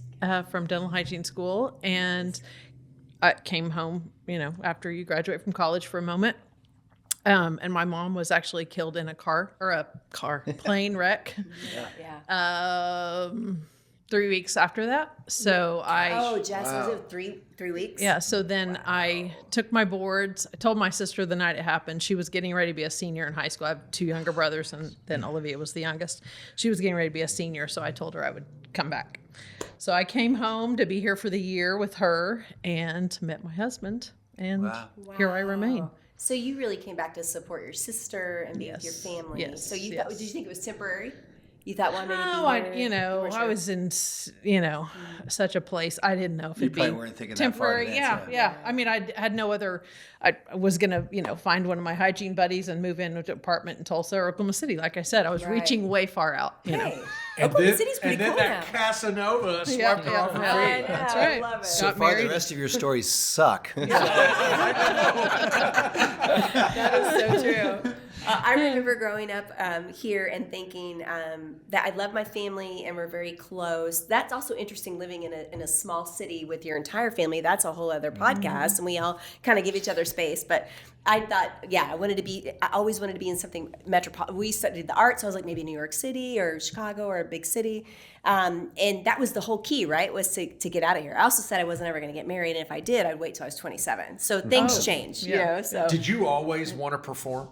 S5: from dental hygiene school, and I came home, after you graduate from college for a moment. And my mom was actually killed in a plane wreck.
S3: Yeah.
S5: 3 weeks after that. So
S3: Oh, Jess, was it three weeks?
S5: Yeah, so then I took my boards. I told my sister the night it happened. She was getting ready to be a senior in high school. I have 2 younger brothers, and then Olivia was the youngest. She was getting ready to be a senior, so I told her I would come back. So I came home to be here for the year with her and met my husband, and here I remain.
S3: So you really came back to support your sister and be with your
S5: Yes.
S3: family.
S5: Yes.
S3: So you
S5: Yes.
S3: thought, did you think it was temporary? You thought, well, maybe
S5: No,
S3: be
S5: I,
S3: here?
S5: you know,
S3: weren't
S5: I
S3: sure?
S5: was in, such a place. I didn't know if it'd
S1: probably
S5: be
S1: weren't thinking that far in
S5: temporary.
S1: advance,
S5: Yeah. I mean, I had no other. I was gonna, find one of my hygiene buddies and move into an apartment in Tulsa or Oklahoma City. Like I said, I was
S3: Right.
S5: reaching way far out. You know.
S3: Hey,
S6: And
S3: Oklahoma
S6: then,
S3: City's pretty
S6: and then
S3: cool
S6: that
S3: now.
S6: Casanova swept her off her
S5: yeah.
S6: feet.
S3: I know,
S5: That's
S3: I
S5: right.
S3: love it.
S1: So
S5: Got
S1: far, the
S5: married.
S1: rest of your stories suck.
S3: That is so true. I remember growing up here and thinking that I love my family and we're very close. That's also interesting living in a small city with your entire family. That's a whole other podcast, and we all kind of give each other space. But I thought, I always wanted to be in something metropolitan. We studied the arts, so I was like maybe New York City or Chicago or a big city. And that was the whole key, right? Was to get out of here. I also said I wasn't ever going to get married, and if I did, I'd wait till I was 27. So things changed, So
S6: Did you always want to perform?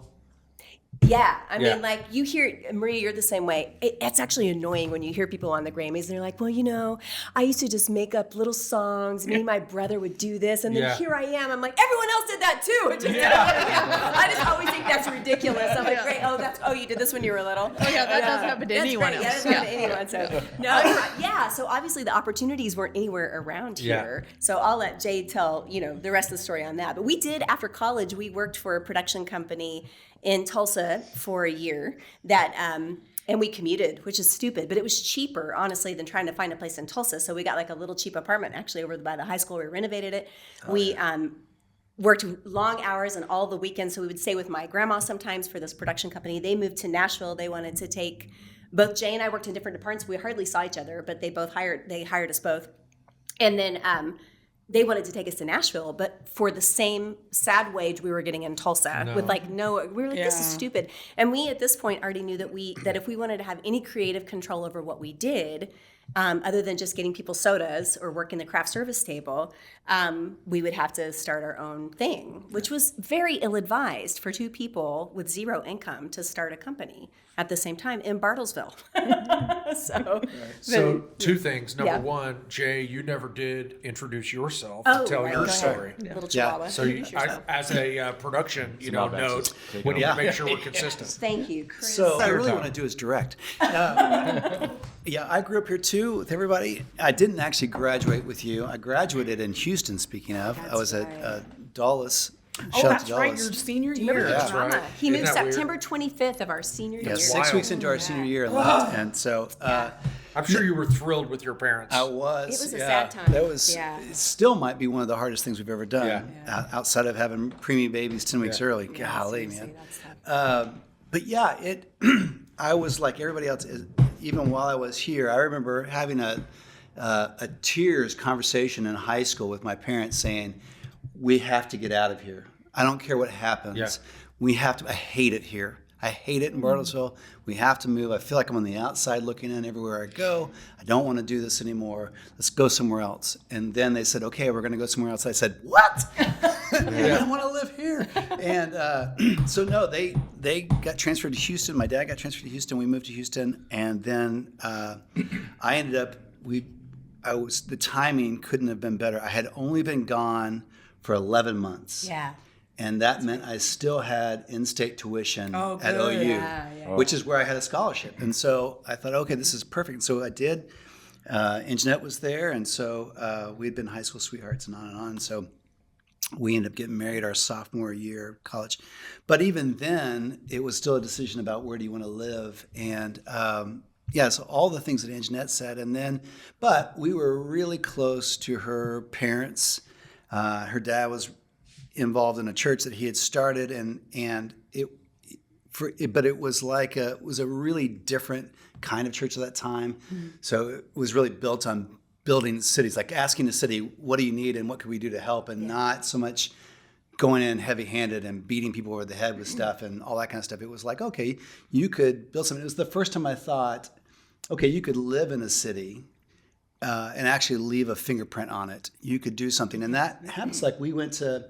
S3: yeah, I
S6: Yeah.
S3: mean, like you hear, Maria, you're the same way. It's actually annoying when you hear people on the Grammys and they're like, well, I used to just make up little songs. Me and my brother would do this. And then
S6: Yeah.
S3: here I am. I'm like, everyone else did that too. It just I just always think that's ridiculous. I'm like, great. Oh, you did this when you were little.
S5: Oh yeah, that doesn't happen to
S3: That's
S5: anyone
S3: great.
S5: else.
S3: Yeah, that doesn't happen to anyone. So no, so obviously the opportunities weren't anywhere around
S6: Yeah.
S3: here. So I'll let Jade tell, the rest of the story on that. But we did, after college, we worked for a production company in Tulsa for a year that and we commuted, which is stupid, but it was cheaper, honestly, than trying to find a place in Tulsa. So we got like a little cheap apartment actually over by the high school. We renovated it. We worked long hours and all the weekends. So we would stay with my grandma sometimes for this production company. They moved to Nashville. They wanted to take both Jay and I worked in different departments. We hardly saw each other, but they hired us both. And then they wanted to take us to Nashville, but for the same sad wage we were getting in Tulsa with we were like, this is stupid. And we at this point already knew that if we wanted to have any creative control over what we did, other than just getting people sodas or working the craft service table, we would have to start our own thing, which was very ill-advised for two people with zero income to start a company at the same time in Bartlesville.
S6: So two things. Number
S3: Yeah.
S6: one, Jay, you never did introduce yourself
S3: Oh,
S6: to tell
S3: right,
S6: your
S3: go ahead.
S6: story.
S3: Little
S1: Yeah.
S3: chihuahua.
S6: So
S3: Introduce yourself.
S6: as a production,
S7: not bad.
S6: note,
S7: Take
S6: we
S7: it
S6: need to
S1: over.
S6: make sure we're consistent.
S3: Thank you, Chris.
S1: So what I really
S6: time.
S1: want to do is direct. I grew up here too with everybody. I didn't actually graduate with you. I graduated in Houston, speaking of. I was at Dulles.
S4: Oh,
S1: Shout out
S4: that's
S1: to
S4: right.
S1: Dulles.
S4: Your senior
S3: Remember
S4: year.
S3: the
S6: That's
S3: drama?
S6: right.
S3: He
S6: Isn't
S3: moved
S6: that weird?
S3: September 25th of our senior year.
S1: 6 weeks into our senior year and left. And so
S6: I'm sure you were thrilled with your parents.
S1: I was.
S3: It was a
S1: yeah.
S3: sad time.
S1: That was.
S3: Yeah.
S1: It still might be one of the hardest things we've ever done. Outside of having preemie babies 10 weeks early. Golly, man. But yeah, I was like everybody else. Even while I was here, I remember having a tears conversation in high school with my parents, saying, "We have to get out of here. I don't care what happens.
S6: Yeah.
S1: We have to. I hate it here. I hate it in Bartlesville. We have to move. I feel like I'm on the outside looking in everywhere I go. I don't want to do this anymore. Let's go somewhere else." And then they said, "Okay, we're going to go somewhere else." I said, "What? I don't want to live here." And so no, they got transferred to Houston. My dad got transferred to Houston. We moved to Houston, and then I ended up. The timing couldn't have been better. I had only been gone for 11 months.
S3: Yeah.
S1: And that meant I still had in-state tuition
S4: Oh,
S1: at
S4: good.
S1: OU, which is where I had a scholarship. And so I thought, okay, this is perfect. So I did. Anjanette was there, and so we had been high school sweethearts and on and on. So we ended up getting married our sophomore year of college. But even then, it was still a decision about where do you want to live. And so all the things that Anjanette said. And then, but we were really close to her parents. Her dad was involved in a church that he had started, but it was a really different kind of church at that time. Mm-hmm. So it was really built on building cities, like asking the city, what do you need and what can we do to help, and not so much going in heavy-handed and beating people over the head with stuff and all that kind of stuff. It was like, okay, you could build something. It was the first time I thought, okay, you could live in a city and actually leave a fingerprint on it. You could do something. And that happens. Like we went to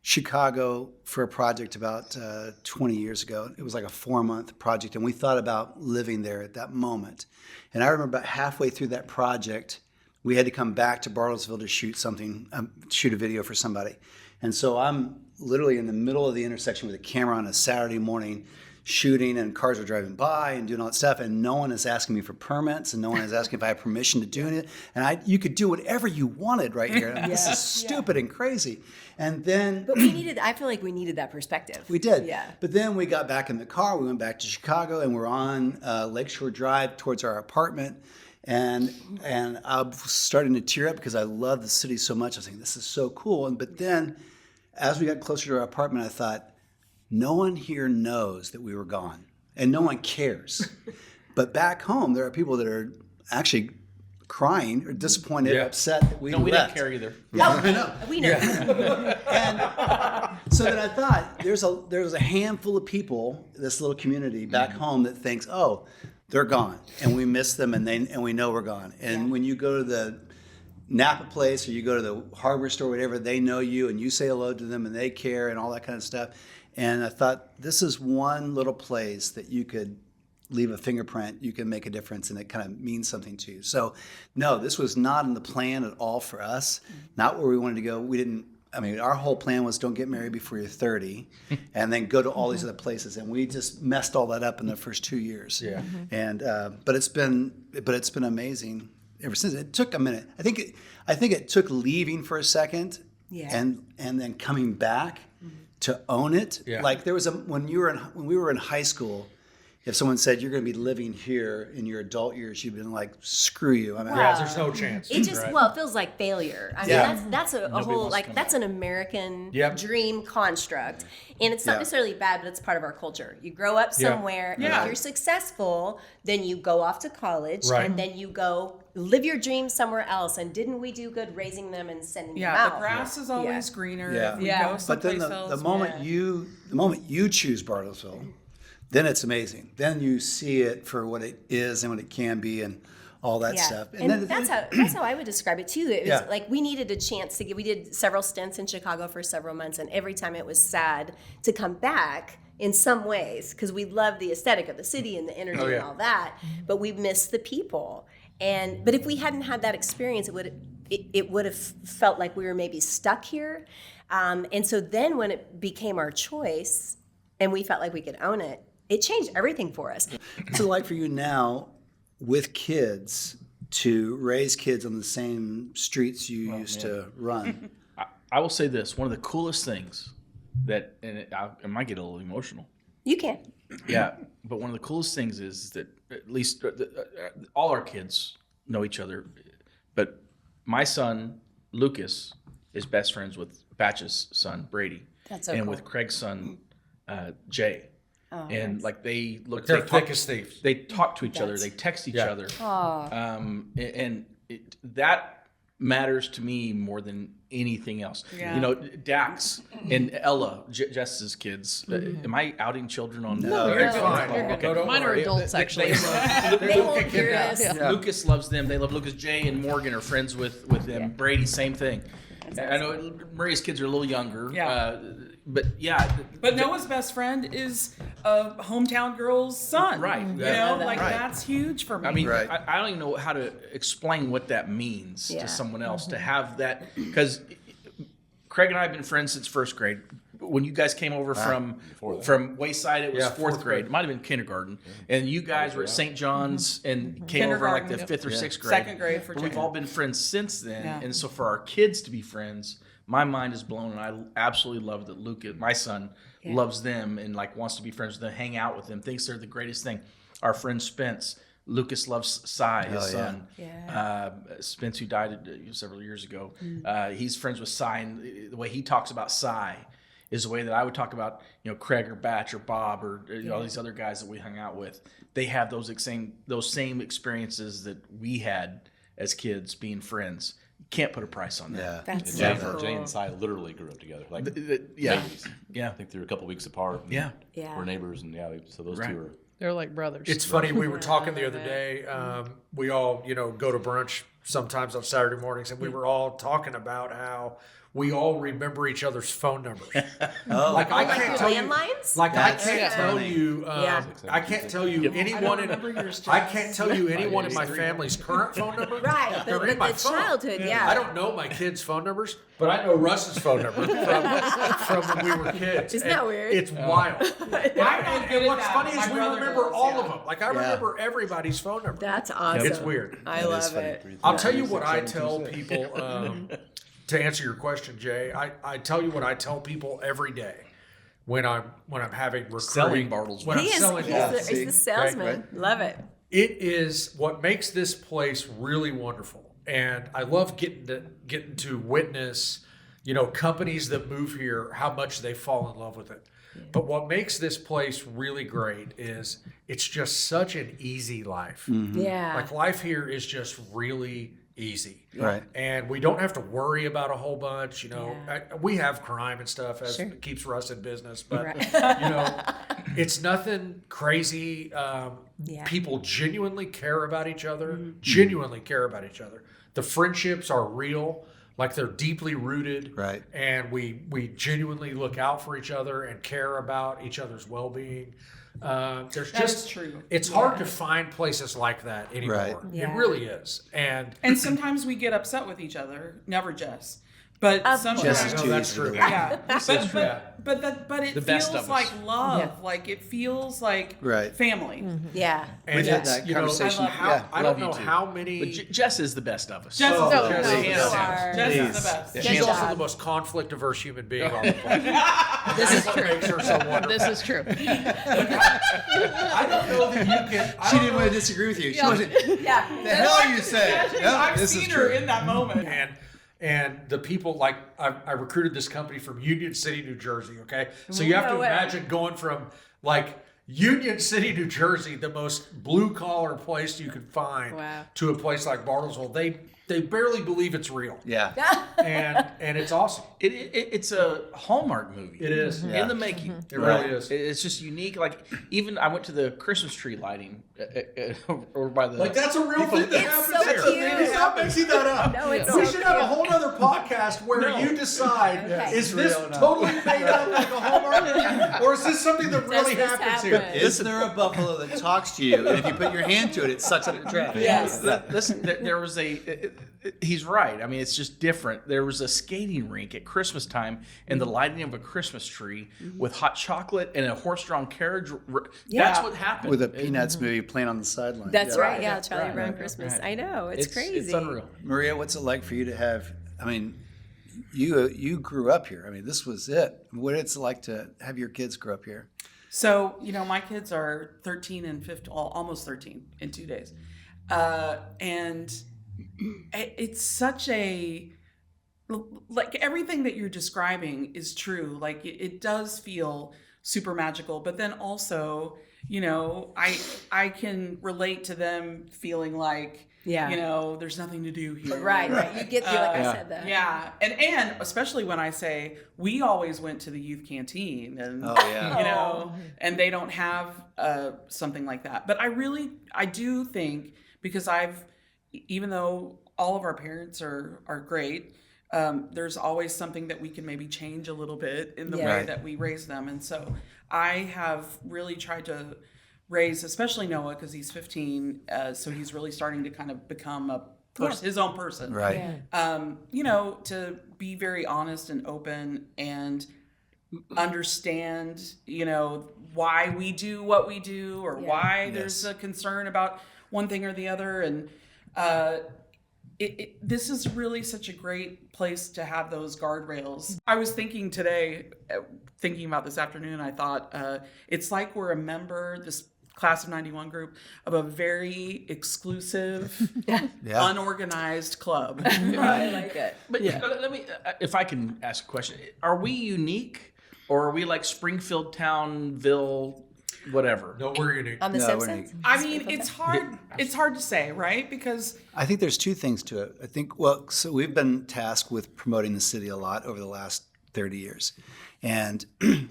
S1: Chicago for a project about 20 years ago. It was like a 4-month project, and we thought about living there at that moment. And I remember about halfway through that project, we had to come back to Bartlesville to shoot a video for somebody. And so I'm literally in the middle of the intersection with a camera on a Saturday morning shooting, and cars are driving by and doing all that stuff, and no one is asking me for permits, and no one is asking if I have permission to do it. And you could do whatever you wanted right here. This is stupid and crazy. And then
S3: But I feel like we needed that perspective.
S1: we did.
S3: Yeah.
S1: But then we got back in the car, we went back to Chicago, and we're on Lakeshore Drive towards our apartment. And I was starting to tear up because I love the city so much. I was thinking, this is so cool. But then as we got closer to our apartment, I thought, no one here knows that we were gone, and no one cares. But back home, there are people that are actually crying or disappointed, upset that we
S8: No, we
S1: left.
S8: didn't care either.
S1: I know.
S3: We know.
S1: And so then I thought, there's a handful of people, this little community back home, that thinks, oh, they're gone, and we miss them, and we know we're gone. And when you go to the Napa place, or you go to the hardware store, whatever, they know you, and you say hello to them, and they care, and all that kind of stuff. And I thought, this is one little place that you could leave a fingerprint, you can make a difference, and it kind of means something to you. So, no, this was not in the plan at all for us. Not where we wanted to go. Our whole plan was don't get married before you're 30, and then go to all these other places. And we just messed all that up in the first 2 years. Yeah. And but it's been amazing ever since. It took a minute. I think it took leaving for a second, and then coming back to own it.
S6: Yeah.
S1: Like there was when we were in high school, if someone said you're going to be living here in your adult years, you'd been like, screw you. I mean,
S6: there's no chance.
S3: It just it feels like failure. I mean, that's a whole that's an American dream construct, and it's not necessarily bad, but it's part of our culture. You grow up somewhere, and if you're successful, then you go off to college, and then you go live your dreams somewhere else. And didn't we do good raising them and sending them out?
S4: The grass is always greener.
S1: Yeah.
S4: If we go
S1: But then
S4: someplace else,
S1: the moment you choose Bartlesville, then it's amazing. Then you see it for what it is and what it can be, and all that stuff.
S3: And that's how I would describe it too. It was like we needed a chance to we did several stints in Chicago for several months, and every time it was sad to come back in some ways, because we love the aesthetic of the city and the energy and all that, but we missed the people. But if we hadn't had that experience, it would have felt like we were maybe stuck here. And so then when it became our choice and we felt like we could own it, it changed everything for us.
S1: What's it like for you now with kids to raise kids on the same streets you used to run?
S8: I will say this: one of the coolest things that, and I might get a little emotional.
S3: You can.
S8: Yeah, but one of the coolest things is that at least all our kids know each other. But my son Lucas is best friends with Batch's son Brady,
S3: That's so
S8: and
S3: cool.
S8: with Craig's son Jay. And like they look,
S6: They're
S8: they
S6: thick
S8: talk,
S6: as thieves.
S8: they talk to each other, they text each other, that matters to me more than anything else.
S4: Yeah.
S8: You know, Dax and Ella, Jess's kids. Am I outing children on?
S1: No,
S6: You're fine.
S5: You're good.
S6: No, don't
S5: Mine are
S6: worry.
S5: adults, actually.
S3: They hold yours.
S8: Lucas loves them. They love Lucas. Jay and Morgan are friends with them. Brady, same thing. I know Maria's kids are a little younger. But
S4: Noah's best friend is a hometown girl's son.
S8: Right.
S4: You
S8: Yeah.
S4: know, that's huge for me.
S8: I mean,
S1: Right.
S8: I don't even know how to explain what that means to someone else to have that, because Craig and I have been friends since first grade. When you guys came over from Wayside, it was fourth grade. It might have been kindergarten. And you guys were at St. John's and came over in like the
S4: Kindergarten,
S8: fifth or sixth grade.
S4: Second grade for
S8: But we've
S4: Jay.
S8: all been friends since then.
S4: Yeah.
S8: And so for our kids to be friends, my mind is blown. And I absolutely love that Lucas, my son, loves them and like wants to be friends with them, hang out with them, thinks they're the greatest thing. Our friend Spence, Lucas loves Cy, his son. Spence, who died several years ago, he's friends with Cy, and the way he talks about Cy is the way that I would talk about, Craig or Batch or Bob or all these other guys that we hung out with. They have those same experiences that we had as kids being friends. You can't put a price on that.
S3: That's
S9: Jay,
S3: so cool.
S9: Jay and Cy literally grew up together. Like,
S8: Yeah.
S9: babies.
S8: Yeah.
S9: I think they were a couple weeks apart. and
S8: Yeah.
S3: Yeah.
S9: We're neighbors, and so those two are.
S5: They're like brothers.
S6: It's funny. We were talking the other day. We all, go to brunch sometimes on Saturday mornings, and we were all talking about how we all remember each other's phone numbers. Like I
S3: Like
S6: can't
S3: your
S6: tell you,
S3: landlines?
S6: like I
S1: That's
S6: can't tell
S1: funny.
S6: you,
S3: Yeah.
S6: I can't tell you anyone in, I can't tell you anyone in my family's current phone number.
S3: Right,
S6: They're in my phone.
S3: childhood, yeah.
S6: I don't know my kids' phone numbers, but I know Russ's phone number from when we were kids.
S3: Isn't that
S6: And
S3: weird?
S6: It's wild. And what's funny is
S4: My
S6: we
S4: brother
S6: remember
S4: does,
S6: all
S4: yeah.
S6: of them. Like I remember everybody's phone number.
S3: That's awesome.
S6: It's weird.
S3: I love it.
S6: I'll tell you what I tell people, to answer your question, Jay. I tell you what I tell people every day when I'm having recruiting.
S8: Selling Bartlesville.
S6: When I'm
S3: He is
S6: selling
S3: he's
S6: Bartlesville.
S3: the, he's the salesman. Love it.
S6: It is what makes this place really wonderful, and I love getting to witness, companies that move here, how much they fall in love with it. But what makes this place really great is it's just such an easy life.
S3: Yeah.
S6: Like life here is just really easy.
S1: Right.
S6: And we don't have to worry about a whole bunch, we have crime and stuff as it keeps Russ in business, but it's nothing crazy. People genuinely care about each other, The friendships are real, like they're deeply rooted.
S1: Right.
S6: And we genuinely look out for each other and care about each other's well-being. There's
S4: That
S6: just
S4: is true.
S6: It's hard to find places like that anymore.
S1: Right.
S3: Yeah.
S6: It really is. And
S4: sometimes we get upset with each other. Never Jess. But sometimes
S1: Jess is too
S6: that's
S1: easy
S6: true.
S1: to
S4: yeah, but it
S8: The best
S4: feels
S8: of us.
S4: like love.
S3: Yeah.
S4: Like it feels like
S1: Right.
S4: family.
S3: Yeah.
S6: And
S1: We had
S6: it's,
S1: that conversation.
S6: I
S8: Love
S6: don't
S8: you
S6: know
S8: too.
S6: how many.
S8: But Jess is the best of us.
S4: Jess is
S6: Oh,
S4: the
S6: Jess
S4: best.
S6: is
S3: you
S6: the
S3: are.
S4: Jess is
S1: Please.
S4: the best.
S3: Good
S6: She's also
S3: job.
S6: the most conflict averse human being on the planet.
S5: This is
S6: What
S5: true.
S6: makes her so wonderful.
S5: This is true.
S6: I don't know that you can. I
S1: She
S6: don't
S1: didn't
S6: know-
S1: want to disagree with you. She
S5: Yeah.
S1: wasn't.
S3: Yeah.
S1: The hell are you saying? No,
S4: I've
S1: this is
S4: seen her
S1: true.
S4: in that moment.
S6: And the people, like, I recruited this company from Union City, New Jersey, okay? So you have
S3: No
S6: to
S3: way.
S6: imagine going from, like, Union City, New Jersey, the most blue-collar place you could find,
S3: Wow.
S6: to a place like Bartlesville. They barely believe it's real.
S1: Yeah.
S6: And it's awesome.
S8: It's a Hallmark movie.
S6: It is.
S8: in the making.
S6: It really is.
S8: It's just unique. Like even I went to the Christmas tree lighting over by the.
S6: Like, that's a real thing that
S3: It's
S6: happens
S3: so
S6: here.
S3: cute.
S6: Stop mixing that up.
S3: No, it's
S6: We
S3: so
S6: should have a
S3: cute.
S6: whole other podcast where you decide,
S3: Okay.
S6: is this
S1: real now.
S6: totally made up like a Hallmark? Or is this something that really
S3: this
S6: happens here?
S3: happen?
S1: Is there a buffalo that talks to you, and if you put your hand to it, it sucks up the traffic?
S3: Yes.
S8: Listen, there was he's right. I mean, it's just different. There was a skating rink at Christmas time and the lighting of a Christmas tree with hot chocolate and a horse-drawn carriage. That's what happened.
S1: With a Peanuts movie playing on the sideline.
S3: That's
S1: Yeah.
S3: right. Yeah. Charlie Brown
S8: right,
S3: Christmas.
S8: right.
S3: I know. It's crazy.
S8: It's unreal.
S1: Maria, what's it like for you to have? I mean, you grew up here. I mean, this was it. What it's like to have your kids grow up here?
S4: So, my kids are 13 and 15, almost 13 in 2 days. And it's such like everything that you're describing is true. Like it does feel super magical, but then also, I can relate to them feeling like,
S3: Yeah.
S4: there's nothing to do here.
S3: Right. You get the, like I said that.
S4: Yeah. And especially when I say we always went to the youth canteen and,
S1: Oh yeah.
S4: and they don't have something like that. But I do think because even though all of our parents are great, there's always something that we can maybe change a little bit in the
S3: Yeah.
S4: way
S1: Right.
S4: that we raise them. And so I have really tried to raise, especially Noah, because he's 15, so he's really starting to kind of become his own person.
S1: Right.
S3: Yeah.
S4: To be very honest and open and understand, why we do what we do or why there's a concern about one thing or the other. And this is really such a great place to have those guardrails. I was thinking today, thinking about this afternoon, I thought it's like we're a member, this class of 91 group, of a very exclusive,
S1: Yeah.
S4: unorganized club.
S3: I like it.
S8: But let me, if I can ask a question, are we unique or are we like Springfield, Townville, whatever?
S6: No, we're unique.
S3: On the
S1: No, we're
S3: Simpsons?
S4: I mean, it's hard to say, right? Because
S1: I think there's two things to it. I think, so we've been tasked with promoting the city a lot over the last 30 years. And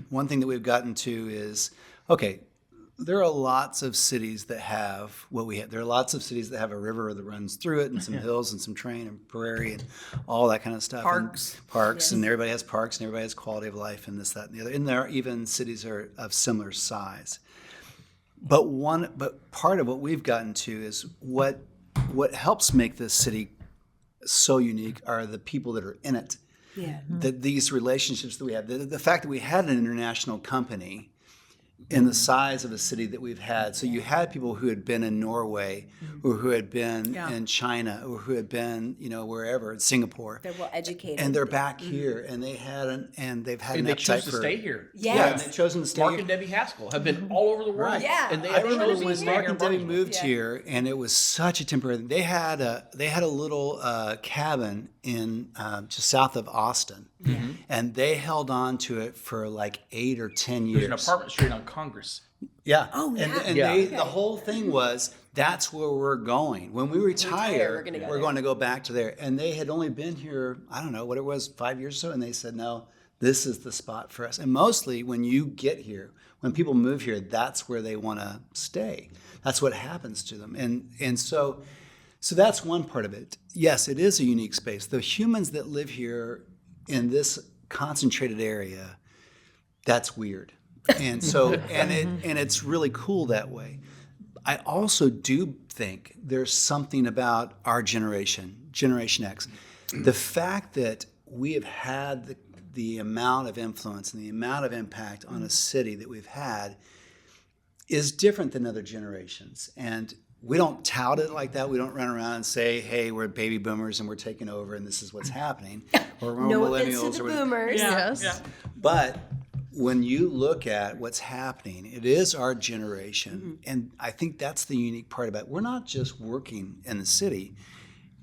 S1: one thing that we've gotten to is, okay, There are lots of cities that have what we have. There are lots of cities that have a river that runs through it, and some hills, and some terrain, and prairie, and all that kind of stuff.
S4: Parks.
S1: And parks, and everybody has parks, and everybody has quality of life, and this, that, and the other. And there are even cities are of similar size. But part of what we've gotten to is what helps make this city so unique are the people that are in it.
S3: Yeah.
S1: These relationships that we have. The fact that we had an international company in the size of a city that we've had. So you had people who had been in Norway, or who had been in China, or who had been, wherever, in Singapore.
S3: They're well educated.
S1: And they're back here, and they've had an
S8: And they
S1: appetite
S8: choose to
S1: for
S8: stay here.
S1: Yeah, and they've chosen to stay
S8: Mark
S1: here.
S8: and Debbie Haskell have been all over the world.
S1: Right.
S3: Yeah.
S8: And they
S1: I
S8: have
S1: remember
S8: chosen to
S1: when
S8: stay
S1: Mark
S8: here
S1: and
S8: in
S1: Debbie
S8: Bartlesville.
S1: moved here, and it was such a temporary. They had a little cabin in just south of Austin, and they held on to it for like 8 or 10 years.
S8: There's an apartment street on Congress.
S1: Yeah.
S3: Oh, yeah.
S1: And
S8: Yeah.
S1: the whole thing was that's where we're going. When we retire,
S3: we're gonna go
S1: we're
S3: there.
S1: going to go back to there. And they had only been here, I don't know what it was, 5 years or so, and they said, no, this is the spot for us. And mostly when you get here, when people move here, that's where they want to stay. That's what happens to them. And so that's one part of it. Yes, it is a unique space. The humans that live here in this concentrated area, that's weird. And so, and it's really cool that way. I also do think there's something about our generation, Generation X, the fact that we have had the amount of influence and the amount of impact on a city that we've had is different than other generations. And we don't tout it like that. We don't run around and say, hey, we're baby boomers and we're taking over and this is what's happening. Or we're
S3: No offense
S1: millennials
S3: to
S1: or
S3: the
S1: whatever.
S3: boomers.
S5: Yes.
S1: But when you look at what's happening, it is our generation. And I think that's the unique part about it. We're not just working in the city.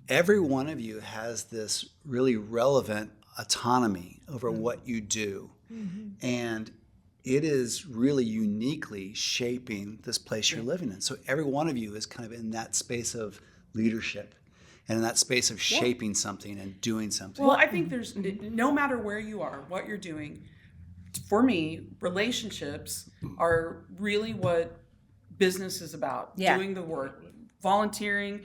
S1: Every one of you has this really relevant autonomy over what you do. And it is really uniquely shaping this place you're living in. So every one of you is kind of in that space of leadership and in that space of shaping something and doing something.
S4: Well, I think there's no matter where you are, what you're doing. For me, relationships are really what business is about.
S3: Yeah.
S4: Doing the work, volunteering.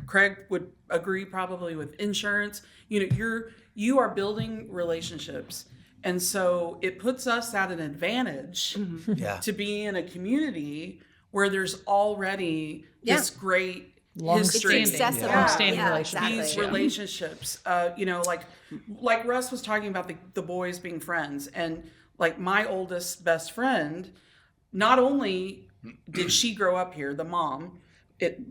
S4: Craig would agree probably with insurance. You are building relationships. And so it puts us at an advantage
S1: Yeah.
S4: to be in a community where there's already this great history.
S3: It's accessible.
S5: Long-standing
S3: Yeah,
S5: relationships.
S3: exactly.
S4: These relationships, like Russ was talking about the boys being friends, and like my oldest best friend, not only did she grow up here, the mom,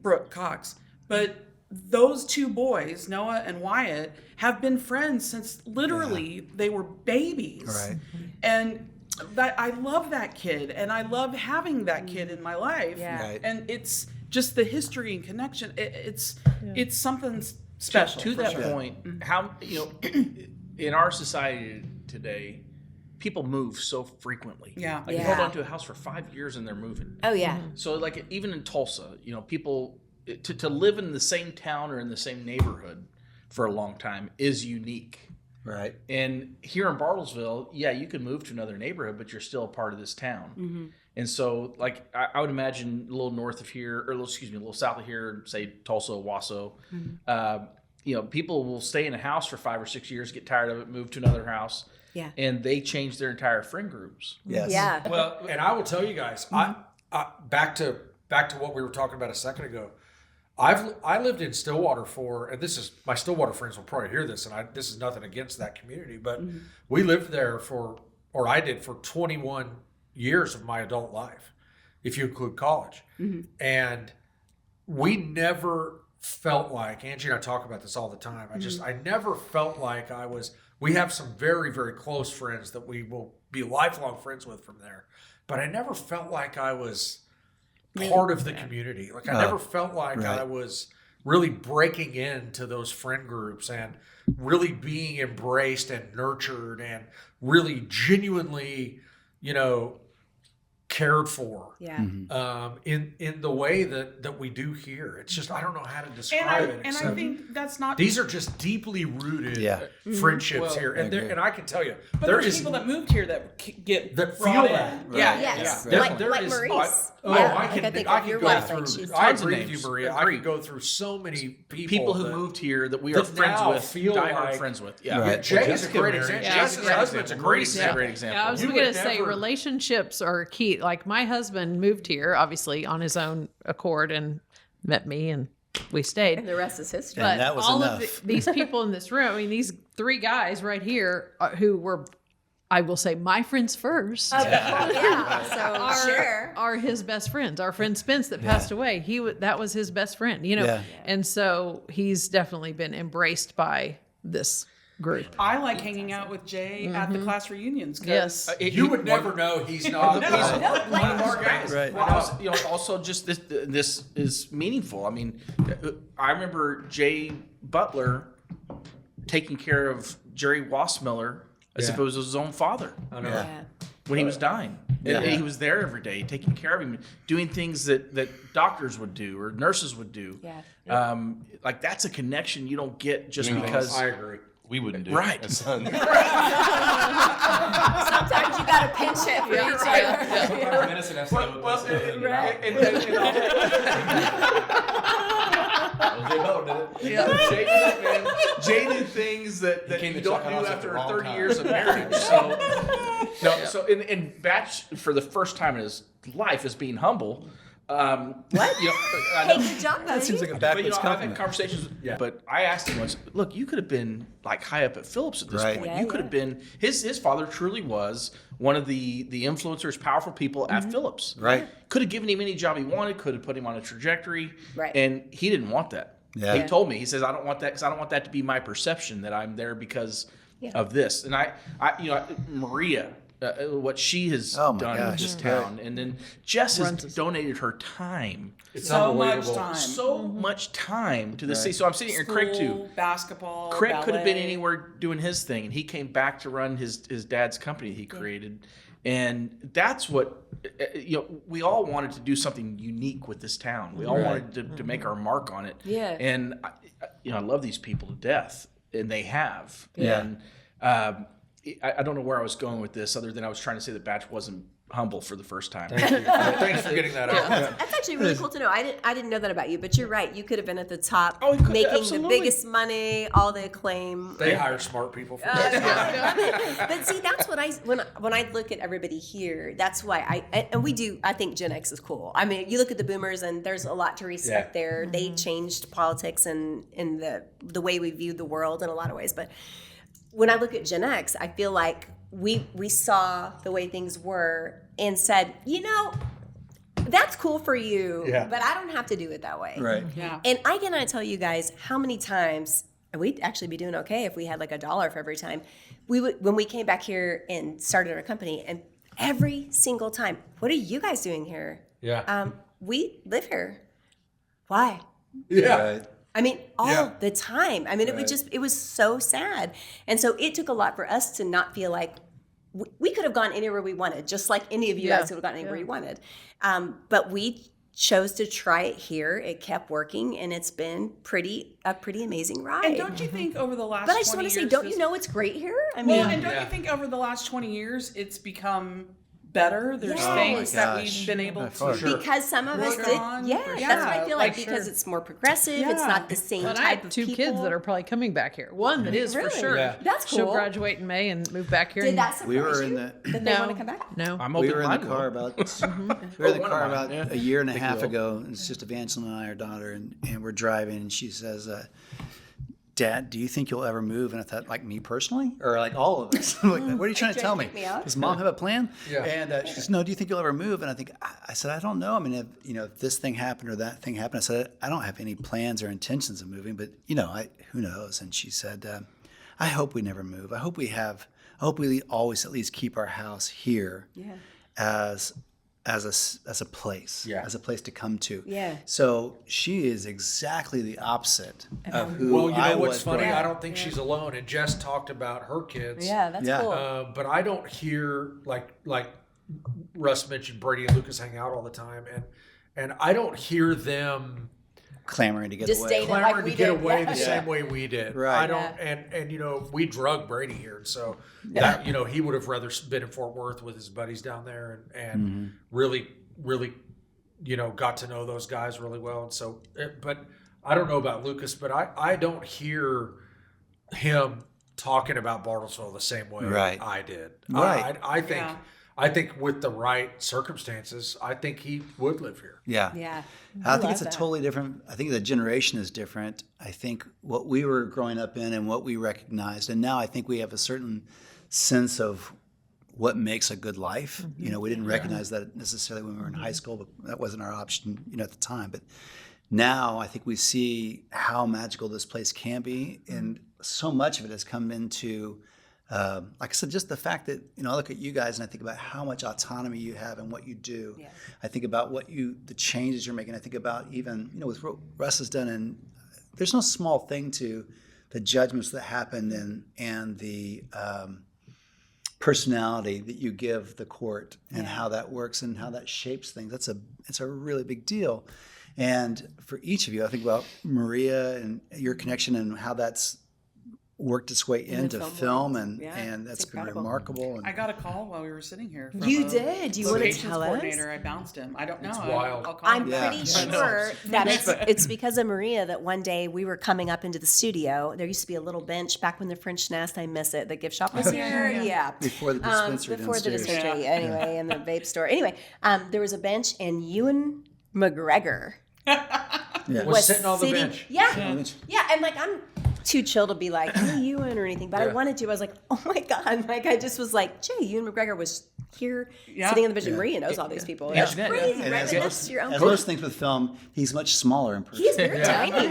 S4: Brooke Cox, but those two boys, Noah and Wyatt, have been friends since literally they were babies.
S1: Right.
S4: And that I love that kid, and I love having that kid in my life.
S3: Yeah.
S1: Right.
S4: And it's just the history and connection. It's something special.
S8: To
S4: for
S8: that
S4: sure.
S8: point, how in our society today, people move so frequently.
S4: Yeah.
S8: Like you
S3: Yeah.
S8: hold on to a house for 5 years and they're moving.
S3: Oh, yeah.
S8: So like even in Tulsa, people to live in the same town or in the same neighborhood for a long time is unique.
S1: Right.
S8: And here in Bartlesville, yeah, you can move to another neighborhood, but you're still a part of this town. And so, like, I would imagine a little north of here, or a little south of here, say Tulsa, Wasso, people will stay in a house for 5 or 6 years, get tired of it, move to another house,
S3: Yeah.
S8: and they change their entire friend groups.
S1: Yes.
S3: Yeah.
S6: Well, and I will tell you guys, I back to what we were talking about a second ago. I lived in Stillwater and this is my Stillwater friends will probably hear this, and this is nothing against that community, but we lived there I did for 21 years of my adult life, if you include college, and we never felt like Angie and I talk about this all the time. I never felt like we have some very, very close friends that we will be lifelong friends with from there, but I never felt like I was part of the community. Like I never felt like
S1: right.
S6: I was really breaking into those friend groups and really being embraced and nurtured and really genuinely, cared for.
S3: Yeah.
S6: In the way that we do here. It's just I don't know how to describe it.
S4: And I think that's not.
S6: These are just deeply rooted
S1: Mm-hmm.
S6: friendships
S4: Well,
S6: here, and I can tell you,
S4: But
S6: there
S4: there's
S6: is
S4: people that moved here that get
S6: that
S4: brought
S6: feel
S4: in.
S6: that.
S4: Yeah.
S3: Yes.
S6: There-
S3: Like,
S6: there
S3: like
S6: is-
S3: Maurice.
S6: Oh,
S3: Yeah,
S6: I
S3: like
S6: can,
S3: think
S6: I
S3: of
S6: can
S3: your
S6: go
S3: wife,
S6: through.
S3: like she's
S6: I
S8: tons of
S6: agree with you,
S8: names.
S6: Maria. I
S8: Agree.
S6: could go through so many
S8: People who
S6: that-
S8: moved here that we are
S6: that
S8: friends
S6: now
S8: with,
S6: feel
S8: diehard
S6: like-
S8: friends with. Yeah.
S1: Right.
S6: Jay's a
S9: Jessica
S6: great
S9: married.
S6: example.
S8: Yeah,
S6: Jessica's
S8: great
S6: husband's a
S8: example.
S6: great
S8: Maurice is a
S6: example.
S8: great example.
S5: Yeah, I was
S6: You
S5: going to
S6: would
S5: say
S6: never-
S5: relationships are key. Like my husband moved here, obviously on his own accord, and met me, and we stayed.
S3: And the rest is history.
S5: But
S1: And that was
S5: all
S1: enough.
S5: of these people in this room, I mean, these three guys right here who were, I will say, my friends first,
S3: Yeah. So sure.
S5: are his best friends. Our friend Spence that passed away, that was his best friend, you know.
S1: Yeah.
S5: And so he's definitely been embraced by this group.
S4: I like hanging out with Jay at the class reunions. 'Cause
S5: Yes.
S6: You would never know he's not.
S8: He's one of our guys.
S1: Right.
S8: Well, also just this is meaningful. I mean, I remember Jay Butler taking care of Jerry Wassmiller as if it was his own father
S6: I know.
S3: Yeah.
S8: when he was dying.
S1: Yeah.
S8: And he was there every day, taking care of him, doing things that doctors would do or nurses would do.
S3: Yeah.
S8: Like that's a connection you don't get just
S9: Yeah.
S8: because.
S6: I agree.
S9: We wouldn't do
S8: Right.
S9: it. Son.
S3: Sometimes you got to pinch it for each other.
S9: Sometimes Madison has to go with
S8: Well,
S9: us. Jay Butler did it.
S8: Yeah, Jay did it, man. Jay did things that
S9: came
S8: you
S9: to
S8: don't
S9: Chuck
S8: do
S9: House at
S8: after
S9: the wrong
S8: 30
S9: time.
S8: years of marriage. So, no, so in Batch, for the first time in his life, is being humble.
S3: What?
S8: You know, I
S3: Hey,
S8: know,
S3: good job, buddy.
S1: That seems like a
S8: but
S1: backwards
S8: you know, I've had
S1: compliment.
S8: conversations. But I asked him once, look, you could have been like high up at Phillips at this
S1: Right.
S8: point.
S3: Yeah,
S8: You could have been. His father truly was one of the influencers, powerful people at Phillips.
S1: Right.
S8: Could have given him any job he wanted. Could have put him on a trajectory.
S3: Right.
S8: And he didn't want that.
S1: Yeah.
S8: He told me, he says, I don't want that because I don't want that to be my perception that I'm there because of this. And I Maria, what she has
S1: Oh my
S8: done
S1: gosh.
S8: with this town, and then Jess has donated her time,
S6: It's
S4: so much
S6: unbelievable.
S4: time.
S8: so much time to the city. So I'm sitting here, and Craig too.
S4: School, basketball.
S8: Craig could have been
S4: ballet.
S8: anywhere doing his thing, and he came back to run his dad's company he created. And that's what we all wanted to do something unique with this town. We all wanted to make our mark on it.
S3: Yeah.
S8: And I love these people to death, and they have.
S1: Yeah.
S8: And I don't know where I was going with this, other than I was trying to say that Batch wasn't humble for the first time.
S6: Thanks for getting that out.
S3: That's actually really cool to know. I didn't know that about you, but you're right. You could have been at the top,
S8: Oh, you could-
S3: making
S8: absolutely.
S3: the biggest money, all the acclaim.
S6: They hire smart people for that.
S3: But see, that's what when I look at everybody here, that's why I think Gen X is cool. I mean, you look at the boomers and there's a lot to respect there. They changed politics and in the way we view the world in a lot of ways. But when I look at Gen X, I feel like we saw the way things were and said, that's cool for you, but I don't have to do it that way.
S1: Right.
S4: Yeah.
S3: And I cannot tell you guys how many times, and we'd actually be doing okay if we had like $1 for every time, when we came back here and started our company, and every single time, what are you guys doing here?
S6: Yeah.
S3: We live here. Why?
S6: Yeah.
S1: Right.
S3: I mean, all
S6: Yeah.
S3: the time. I mean, it was so sad. And so it took a lot for us to not feel like we could have gone anywhere we wanted, just like any of you guys could have gone anywhere you wanted. But we chose to try it here. It kept working, and it's been a pretty amazing ride.
S4: And don't you think over the last
S3: but I just
S4: 20
S3: want to say,
S4: years
S3: don't
S4: this-
S3: you know it's great here? I mean,
S4: Well, and don't you think over the last 20 years it's become better? There's
S3: Yes.
S4: things
S1: Oh my
S4: that
S1: gosh.
S4: we've been able
S1: By
S4: to
S1: far. Sure.
S3: because some of us
S4: work
S3: did,
S4: on,
S3: yeah,
S4: for
S3: that's what I
S4: sure.
S3: feel like,
S4: Like,
S3: because
S4: sure.
S3: it's more progressive. It's
S4: Yeah.
S3: not the same
S5: But I
S3: type
S5: have
S3: of
S5: two
S3: people.
S5: kids that are probably coming back here. One that is for
S3: Really?
S5: sure.
S6: Yeah.
S3: That's
S5: She'll
S3: cool.
S5: graduate in May and move back here.
S3: Did
S5: and-
S3: that surprise
S1: We were
S3: you
S1: in the
S3: that they want to come back?
S5: No.
S8: I'm
S1: We were in the
S8: open-minded.
S1: car about a year and a half ago. It's just Evangeline and I, our daughter, and we're driving, and she says, Dad, do you think you'll ever move? And I thought, like me personally, or like all of us? I'm like, what are you trying to tell me?
S3: kick me out?
S1: Does Mom have a plan?
S6: Yeah.
S1: And she says, no. Do you think you'll ever move? And I said, I don't know. I mean, if this thing happened or that thing happened, I said, I don't have any plans or intentions of moving, but who knows? And she said, I hope we never move. I hope we always at least keep our house here as a place, as a place to come to.
S3: Yeah.
S1: So she is exactly the opposite of who
S6: Well, you
S1: I
S6: know what's
S1: was
S6: funny?
S1: growing
S6: I
S1: up.
S6: don't think she's alone. And Jess talked about her kids.
S3: Yeah, that's
S1: Yeah.
S3: cool.
S6: But I don't hear like Russ mentioned Brady and Lucas hang out all the time, and I don't hear them
S1: clamoring to get
S3: Just
S1: away.
S3: stay there.
S6: clamoring
S3: Like we
S6: to get
S3: did,
S6: away
S3: yeah.
S6: the same way we did.
S1: Right.
S6: I don't, and you know, we drug Brady here, and so that, you know, he would have rather been in Fort Worth with his buddies down there, and really, you know, got to know those guys really well. And so, but I don't know about Lucas, but I don't hear him talking about Bartlesville the same way
S1: Right.
S6: I did.
S1: Right.
S6: I think with the right circumstances, I think he would live here.
S1: Yeah.
S3: Yeah.
S1: I think
S3: love
S1: it's a
S3: that.
S1: totally different, I think the generation is different. I think what we were growing up in and what we recognized, and now I think we have a certain sense of what makes a good life. You know, we didn't recognize that necessarily when we were in high school, but that wasn't our option, you know, at the time. But now I think we see how magical this place can be, and so much of it has come into, like I said, just the fact that, you know, I look at you guys and I think about how much autonomy you have and what you do.
S3: Yeah.
S1: I think about the changes you're making. I think about even, you know, with what Russ has done, and there's no small thing to the judgments that happen and the personality that you give the court and how that works and how that shapes things. It's a really big deal. And for each of you, I think about Maria and your connection and how that's worked its way into film,
S3: world.
S1: and
S3: Yeah,
S1: and
S3: it's
S1: that's been
S3: incredible.
S1: remarkable. And
S4: I got a call while we were sitting here. From
S3: You
S4: a
S3: did? Do you wanna
S4: locations
S3: tell us?
S4: coordinator. I bounced him. I don't know.
S6: It's wild.
S4: I'll call
S3: I'm
S4: him.
S1: Yeah.
S3: pretty
S1: I
S6: know.
S3: sure that it's because of Maria that one day we were coming up into the studio. There used to be a little bench back when the French Nest, I miss it, the gift shop was here. Yeah.
S1: before the dispensary
S3: Before the
S1: downstairs.
S3: dispensary, anyway, and the vape store. Anyway, there was a bench, and Ewan McGregor
S6: Was sitting on the bench.
S3: Yeah. Yeah, and like I'm too chill to be like, hey, Ewan or anything, but I wanted to. I was like, oh my God. Like I just was like, Jay, Ewan McGregor was here sitting on the bench, and Maria knows all these people. That's crazy,
S1: And
S3: right?
S1: as
S3: But
S1: most,
S3: that's your own
S1: as most things with film, he's much smaller in person.
S3: He's very tiny.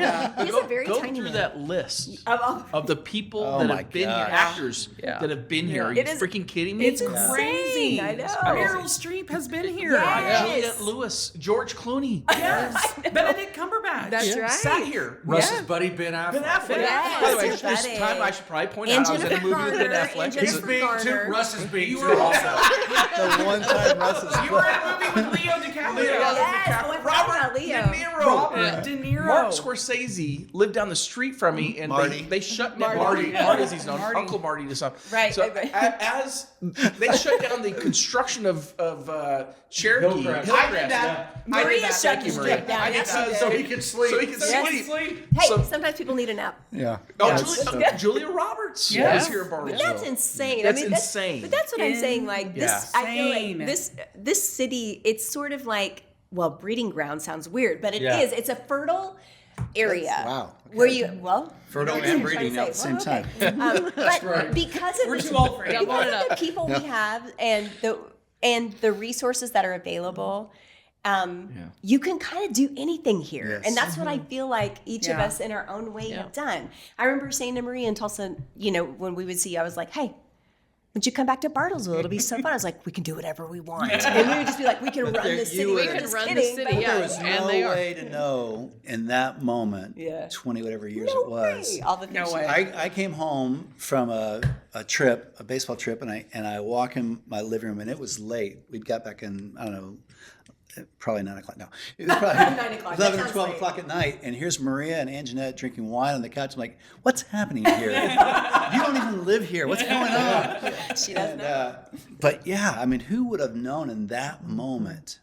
S3: He's a very
S8: Go
S3: tiny
S8: through
S3: man.
S8: that list
S3: Of all-
S8: of the people
S1: Oh
S8: that
S1: my
S8: have been here,
S1: gosh.
S8: actors
S5: Yeah.
S8: that have been here. Are you
S3: It is-
S8: freaking kidding me?
S4: It's crazy.
S3: I know.
S4: Meryl Streep has been here.
S3: Yes.
S8: Juliette Lewis, George Clooney.
S4: Yes. Benedict Cumberbatch.
S3: That's right.
S8: Sat here.
S6: Russ's buddy Ben Affleck.
S8: Ben Affleck.
S3: Yes,
S8: By the way,
S3: your
S8: there's
S3: buddy.
S8: time I should probably point
S3: And
S8: out I was in a
S3: Jennifer
S8: movie with Ben
S3: Garner,
S8: Affleck.
S3: and
S6: He's
S3: Jennifer
S6: being
S3: Garner.
S6: too. Russ is being too awesome.
S1: The one time Russ is
S4: You were in a movie with Leo DiCaprio.
S3: Yes, oh, I forgot about Leo.
S8: De Niro.
S4: Robert De Niro.
S8: Mark Scorsese lived down the street from me, and
S1: Marty.
S8: they shut down
S3: Marty.
S8: Marty, as he's known,
S4: Marty.
S8: Uncle Marty to some.
S3: Right,
S8: So
S3: right.
S8: as they shut down the construction of Cherokee,
S6: Hillcrest.
S4: I did that.
S3: Maria shut
S8: Thank
S3: the
S8: you,
S3: strip
S8: Maria.
S3: down.
S8: I did
S3: Yes,
S8: that
S3: you did.
S6: So he can sleep.
S8: So he can
S3: Yes.
S8: sleep.
S3: Hey,
S8: So-
S3: sometimes people need a nap.
S1: Yeah.
S8: Oh,
S1: Yes.
S8: Julia Roberts
S4: Yes.
S8: was here in Bartlesville.
S3: But that's insane.
S8: That's
S3: I mean,
S8: insane.
S3: But that's what I'm saying. Like this,
S8: Yeah.
S3: I feel
S4: Insane.
S3: like this city. It's sort of like, well, breeding ground sounds weird, but it is.
S6: Yeah.
S3: It's a fertile area.
S1: Wow.
S3: Where you
S1: Fertile
S3: that's
S1: and
S3: what I'm
S1: breeding
S3: trying
S1: at
S3: to
S1: the
S3: say.
S1: same
S3: Well,
S1: time.
S3: But because of
S4: We're
S3: this,
S4: too old for it.
S5: Double it
S3: because of
S5: up.
S3: the people we have and the resources that are available, you can kind of do anything here.
S1: Yes.
S3: And that's what I feel like each of
S4: Yeah.
S3: us in our own way
S5: Yeah.
S3: have done. I remember saying to Maria in Tulsa, you know, when we would see you, I was like, hey, would you come back to Bartlesville? It'll be so fun. I was like, we can do whatever we want. And we would just be like, we can run the city.
S1: you
S3: We
S1: would-
S3: were
S5: We can
S3: just
S5: run the
S3: kidding,
S5: city,
S3: but-
S5: yeah.
S1: There was
S5: And
S1: no
S5: they are.
S1: way to know in that moment,
S3: Yeah.
S1: 20 whatever years
S3: No
S1: it was.
S3: way. All the things
S4: No
S3: you-
S4: way.
S1: I came home from a baseball trip, and I walk in my living room, and it was late. We'd got back in, I don't know, probably 9 o'clock. No, it was probably
S3: 9 o'clock.
S1: 11
S3: That
S1: or
S3: sounds
S1: 12
S3: late.
S1: o'clock at night, and here's Maria and Anjanette drinking wine on the couch. I'm like, what's happening here? You don't even live here. What's going on?
S3: She doesn't know.
S1: But yeah, I mean, who would have known in that moment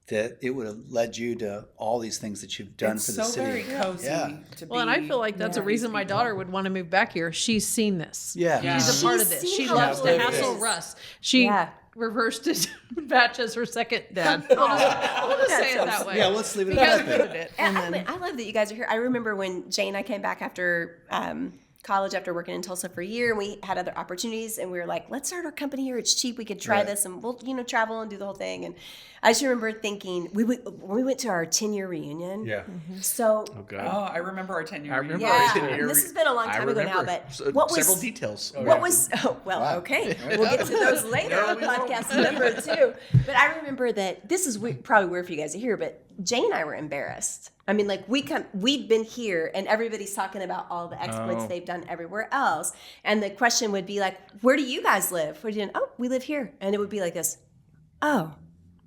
S1: that it would have led you to all these things that you've done
S4: It's
S1: for the
S4: so
S1: city?
S4: very cozy.
S1: Yeah.
S4: To
S5: Well, and I
S4: be
S5: feel like that's a
S4: with
S5: reason
S4: these
S5: my
S4: people.
S5: daughter would want to move back here. She's seen this.
S1: Yeah.
S4: Yeah.
S5: She's a part of
S3: She's
S5: this.
S3: seen
S5: She
S3: how
S5: loves
S3: it
S5: to
S3: is.
S5: hassle Russ. She
S3: Yeah.
S5: reversed his batch as her second dad. We'll just say it that way.
S1: Yeah, let's leave it
S5: He
S1: at
S5: has
S1: that.
S5: admitted it.
S3: And I love that you guys are here. I remember when Jay and I came back after college, after working in Tulsa for a year, and we had other opportunities, and we were like, let's start our company here. It's cheap. We could try
S1: Right.
S3: this, and we'll, travel and do the whole thing. And I just remember thinking, when we went to our 10-year reunion.
S6: Yeah.
S3: So,
S4: Oh, I remember our 10-year
S8: I remember
S3: yeah,
S8: our 10-year
S3: this has been a long time ago now, but what was
S8: several details.
S3: What was
S1: Wow.
S3: okay. We'll get to those later on podcast number 2. But I remember that this is probably weird for you guys to hear, but Jay and I were embarrassed. I mean, like we'd been here and everybody's talking about all the exploits they've done everywhere else, and the question would be like, "Where do you guys live? Where do you? Oh, we live here," and it would be like this. Oh.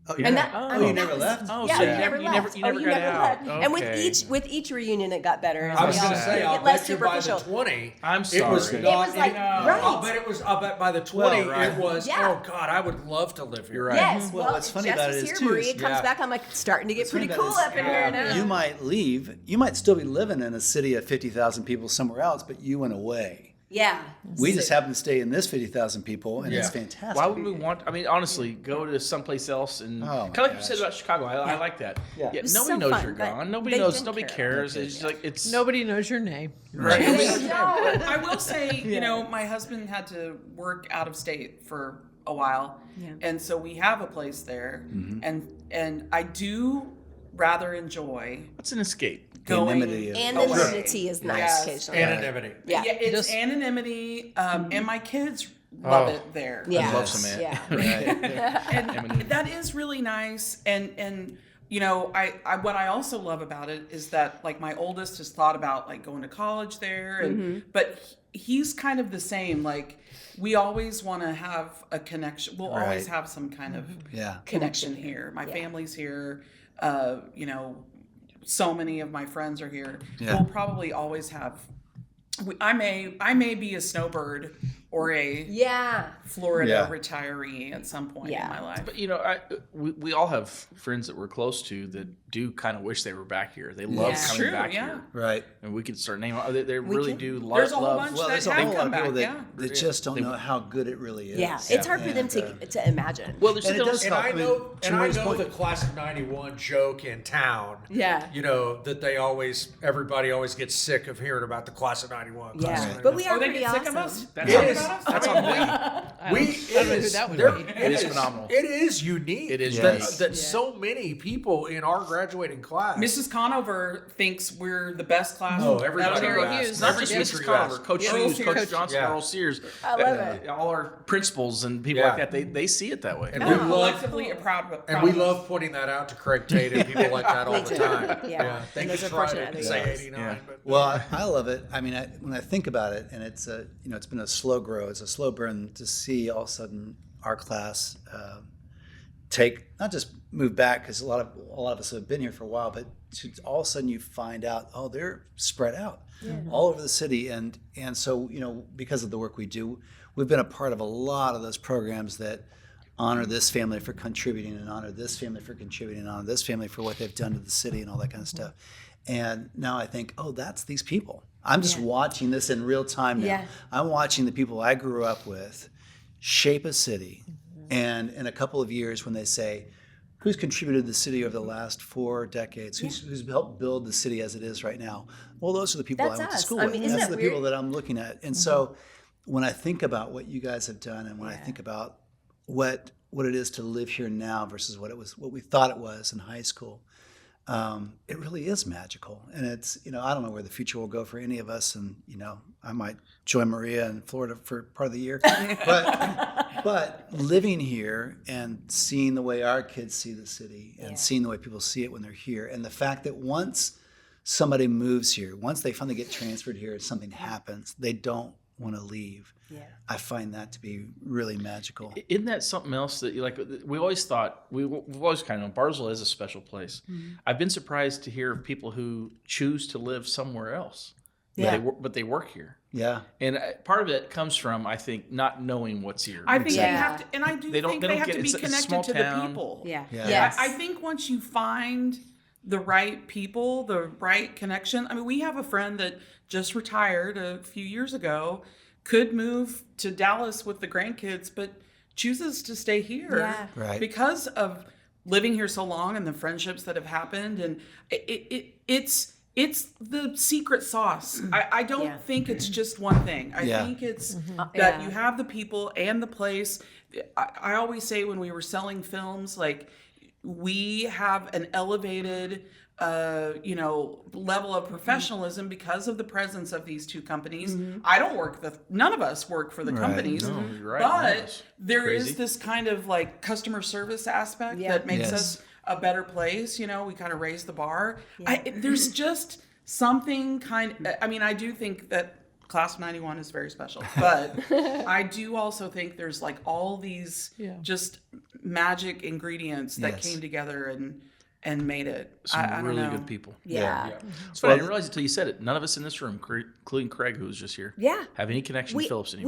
S1: Oh,
S3: And that,
S1: oh, you never left?
S8: Oh,
S3: Yeah,
S8: so
S3: you never left.
S8: you never got out.
S3: left. And
S8: Okay.
S3: with each reunion, it got better.
S6: I was going to say, I'll
S3: less
S6: bet you by the
S3: superficial.
S6: 20,
S8: I'm
S6: it was
S8: sorry.
S6: not.
S3: It was like, right.
S6: I'll bet by the 20,
S1: Well, right.
S6: it was.
S3: Yeah.
S6: Oh God, I would love to live here.
S8: You're right.
S3: Yes.
S1: Well, what's funny
S3: Jess
S1: about
S3: was
S1: it is,
S3: here,
S1: too,
S3: Maria
S1: is-
S3: comes
S6: Yeah.
S3: back. I'm like starting to get pretty
S1: Funny
S3: cool
S1: about
S3: up
S1: it
S3: in
S1: is,
S3: here now.
S1: You might leave. You might still be living in a city of 50,000 people somewhere else, but you went away.
S3: Yeah.
S1: We just happen to stay in this 50,000 people, and it's
S6: Yeah.
S1: fantastic.
S8: Why would we want? I mean, honestly, go to someplace else and
S1: Oh,
S8: kind
S1: my
S8: of like you said about Chicago. I like that.
S1: Yeah.
S8: Yeah,
S3: was
S8: nobody
S3: so
S8: knows
S3: fun,
S8: you're
S3: but
S8: gone. Nobody
S3: they
S8: knows.
S3: didn't
S8: Nobody
S3: care.
S8: cares. It's like it's
S5: Nobody knows your name.
S8: right.
S4: I will say, you know, my husband had to work out of state for a while, and so we have a place there, and I do rather enjoy
S8: It's an escape.
S4: going.
S1: Anonymity of-
S3: Anonymity is nice
S4: Yes.
S3: occasionally.
S6: Anonymity.
S3: Yeah.
S4: It's
S5: Just-
S4: anonymity, and my kids love it there.
S3: Yeah.
S8: Love some
S3: Yeah.
S4: And that is really nice. And you know, I what I also love about it is that like my oldest has thought about like going to college there, and but he's kind of the same. Like we always want to have a connection. We'll always
S1: Right.
S4: have some kind of
S1: Yeah.
S4: connection here. My family's here. You know, so many of my friends are here.
S1: Yeah.
S4: We'll probably always have. I may be a snowbird or a
S3: Yeah.
S4: Florida
S1: Yeah.
S4: retiree at some point
S3: Yeah.
S4: in my life.
S8: But you know, we all have friends that we're close to that do kind of wish they were back here. They love
S3: Yeah.
S8: coming
S4: True,
S8: back
S4: yeah.
S8: here,
S1: Right.
S8: and we could start naming. They really
S3: can.
S8: do
S4: There's a whole
S8: love.
S4: bunch
S1: Well,
S4: that
S1: there's a
S4: have
S1: whole lot
S4: come
S1: of people
S4: back,
S1: that just don't know how good it really is.
S3: Yeah. It's hard for them to imagine.
S8: Well, there's
S1: And it
S8: still
S1: does
S6: And
S1: help.
S6: I
S1: mean,
S6: know,
S1: to
S6: and I
S1: Marie's
S6: know
S1: point-
S6: the class of '91 joke in town.
S3: Yeah.
S6: You know that everybody always gets sick of hearing about the class of '91. class of
S3: Yeah.
S6: 91.
S3: But we are
S4: Oh, they
S3: pretty
S4: get
S3: awesome.
S4: sick of us?
S8: That's
S6: It
S8: on,
S6: is.
S8: that's on me.
S5: I don't know who that would be.
S8: It is phenomenal.
S6: It is unique.
S8: It is
S6: that,
S8: unique.
S6: that so many people in our graduating class.
S4: Mrs. Conover thinks we're the best class.
S6: Oh, everybody
S4: ever.
S5: Terry
S6: asked.
S5: Hughes.
S8: Not
S6: Every
S8: just
S6: teacher
S8: Mrs.
S6: you
S8: Conover,
S6: asked.
S8: Coach
S4: Earl
S8: Hughes,
S4: Sears.
S8: Coach Johnson,
S6: Yeah.
S8: Earl Sears.
S3: I love it.
S8: All our principals and people
S6: Yeah.
S8: like that, they see it that way.
S6: And
S4: We're
S6: we love,
S4: collectively proud
S6: and we
S4: of us.
S6: love pointing that out to Craig Tate and people like that all
S3: We
S6: the
S3: do.
S6: time.
S3: Yeah.
S6: They
S3: And
S6: could
S3: those are
S6: try
S3: fortunate
S6: to
S3: that
S6: say
S3: they-
S6: 89.
S8: Yeah.
S6: But
S1: Well, I love it. I mean, when I think about it, and it's it's been a slow grow, it's a slow burn to see all of a sudden our class not just move back because a lot of us have been here for a while, but to all of a sudden you find out, oh, they're spread out all over the city, and so because of the work we do, we've been a part of a lot of those programs that honor this family for contributing, and honor this family for contributing, and honor this family for what they've done to the city and all that kind of stuff. And now I think, oh, that's these people. I'm just watching this in real time now.
S3: Yeah.
S1: I'm watching the people I grew up with shape a city. And in a couple of years, when they say, who's contributed to the city over the last 4 decades? Who's helped build the city as it is right now? Well, those are the people
S3: That's
S1: I went to
S3: us.
S1: school
S3: I
S1: with.
S3: mean, isn't
S1: That's
S3: that
S1: the people
S3: weird?
S1: that I'm looking at. And so when I think about what you guys have done, and when I think about what it is to live here now versus what we thought it was in high school, it really is magical. And it's, I don't know where the future will go for any of us. And, I might join Maria in Florida for part of the year. But living here and seeing the way our kids see the city and seeing the way people see it when they're here, and the fact that once somebody moves here, once they finally get transferred here, something happens, they don't want to leave.
S3: Yeah.
S1: I find that to be really magical.
S8: Isn't that something else that we always thought, we've always kind of known Bartlesville is a special place. I've been surprised to hear of people who choose to live somewhere else, but they work here.
S1: Yeah.
S8: And part of it comes from, I think, not knowing what's here.
S4: I think they
S3: Yeah.
S4: have to, and I do
S8: They don't-
S4: think
S8: they
S4: they
S8: don't
S4: have
S8: get
S4: to
S8: it.
S4: be
S8: It's a
S4: connected
S8: small
S4: to
S8: town.
S4: the people.
S3: Yeah.
S1: Yeah.
S3: Yes.
S4: I think once you find the right people, the right connection. I mean, we have a friend that just retired a few years ago, could move to Dallas with the grandkids, but chooses to stay here
S3: Yeah.
S1: Right.
S4: because of living here so long and the friendships that have happened. And it's the secret sauce. I don't
S3: Yeah.
S4: think it's just one thing. I
S1: Yeah.
S4: think it's that
S3: Yeah.
S4: you have the people and the place. I always say when we were selling films, like we have an elevated level of professionalism because of the presence of these two companies. I don't work none of us work for the companies,
S8: No, you're right. None of
S4: but
S8: us.
S4: there is
S8: Crazy.
S4: this kind of like customer service aspect
S3: Yeah.
S4: that makes
S1: Yes.
S4: us a better place. We kind of raise the bar. There's just something I do think that Class of 91 is very special, but I do also think there's like all these just magic ingrendents that
S1: Yes.
S4: came together and made it.
S8: Some
S4: I don't
S8: really
S4: know.
S8: good people.
S3: Yeah.
S8: It's funny, I didn't realize it until you said it. None of us in this room, including Craig, who was just here,
S3: Yeah.
S8: have any connection to Phillips anymore.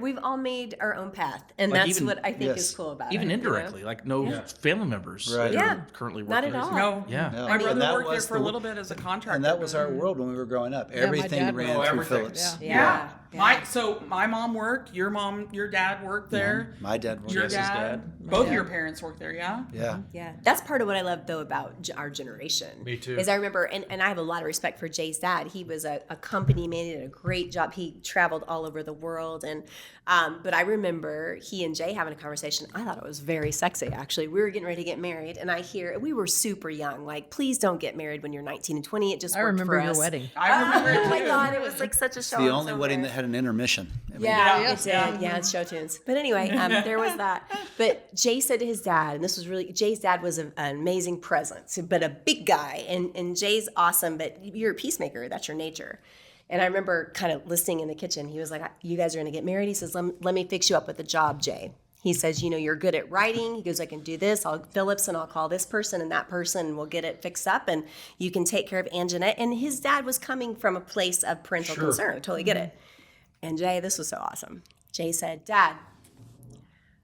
S3: We've all made our own path, and
S8: Like
S3: that's
S8: even-
S3: what I think
S1: yes.
S3: is cool about
S8: even
S3: it.
S8: indirectly, like no family members
S1: Right.
S8: that
S3: Yeah.
S8: are currently
S3: Not
S8: working.
S3: at all.
S4: No.
S8: Yeah.
S1: No.
S4: My
S1: And
S4: brother
S1: that
S4: worked there
S1: was
S4: for a
S1: the-
S4: little bit as a contractor.
S1: And that was our world when we were growing up. Everything
S5: dad
S1: ran
S5: worked.
S1: through
S6: Everything.
S1: Phillips.
S3: Yeah.
S4: So my mom worked. Your dad worked there.
S1: My dad was.
S4: Your
S8: Jess's
S4: dad.
S8: dad.
S4: Both of your parents worked there. Yeah.
S1: Yeah.
S3: Yeah, that's part of what I love though about our generation.
S6: Me too.
S3: Is I remember, and I have a lot of respect for Jay's dad. He was a company man, he did a great job. He traveled all over the world, and but I remember he and Jay having a conversation. I thought it was very sexy. Actually, we were getting ready to get married, and we were super young. Like, please don't get married when you're 19 and 20. It just
S5: I
S3: worked
S5: remember
S3: for
S5: your
S3: us.
S5: wedding.
S4: I remember
S3: Oh
S4: it
S3: my
S4: too.
S3: God, it was like such a show.
S1: The only wedding that had an intermission. I mean,
S3: Yeah, it did. Yeah, it's show tunes. But anyway, there was that. But Jay said to his dad, and this was really, Jay's dad was an amazing presence, but a big guy. And Jay's awesome, but you're a peacemaker. That's your nature. And I remember kind of listening in the kitchen. He was like, you guys are going to get married? He says, let me fix you up with a job, Jay. He says, you're good at writing. He goes, I can do this. Phillips, and I'll call this person and that person, and we'll get it fixed up, and you can take care of Anjanette. And his dad was coming from a place of parental concern. I totally get it. And Jay, this was so awesome. Jay said, Dad,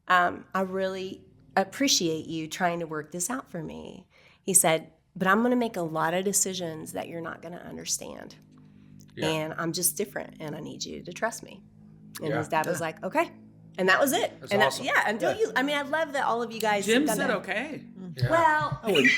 S3: I really appreciate you trying to work this out for me. He said, but I'm going to make a lot of decisions that you're not going to understand. And I'm just different, and I need you to trust me. And his dad was like, okay. And that was it.
S6: That's
S3: and
S6: awesome.
S3: I love that all of you guys
S4: Jim
S3: have done
S4: said
S3: that.
S4: okay.
S3: Well, I mean,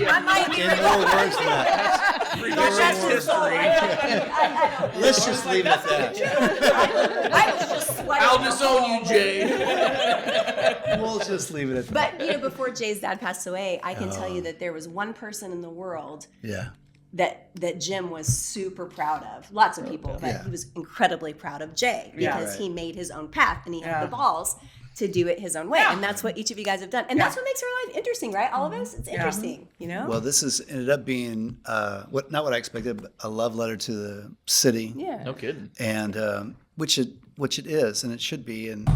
S3: I might be
S1: In more words than that.
S3: That's history.
S1: Let's just leave it at that.
S3: I was just sweating.
S8: I'll disown you, Jay.
S1: We'll just leave it at that.
S3: But before Jay's dad passed away, I can tell you that there was one person in the world
S1: Yeah.
S3: that Jim was super proud of. Lots of people, but he was incredibly proud of Jay because he made his own path and he had the balls to do it his own way. And that's what each of you guys have done. And that's what makes our life interesting, right? All of us? It's interesting,
S1: Well, this has ended up being not what I expected, but a love letter to the city.
S3: Yeah.
S8: No kidding.
S1: And which it is, and it should be, and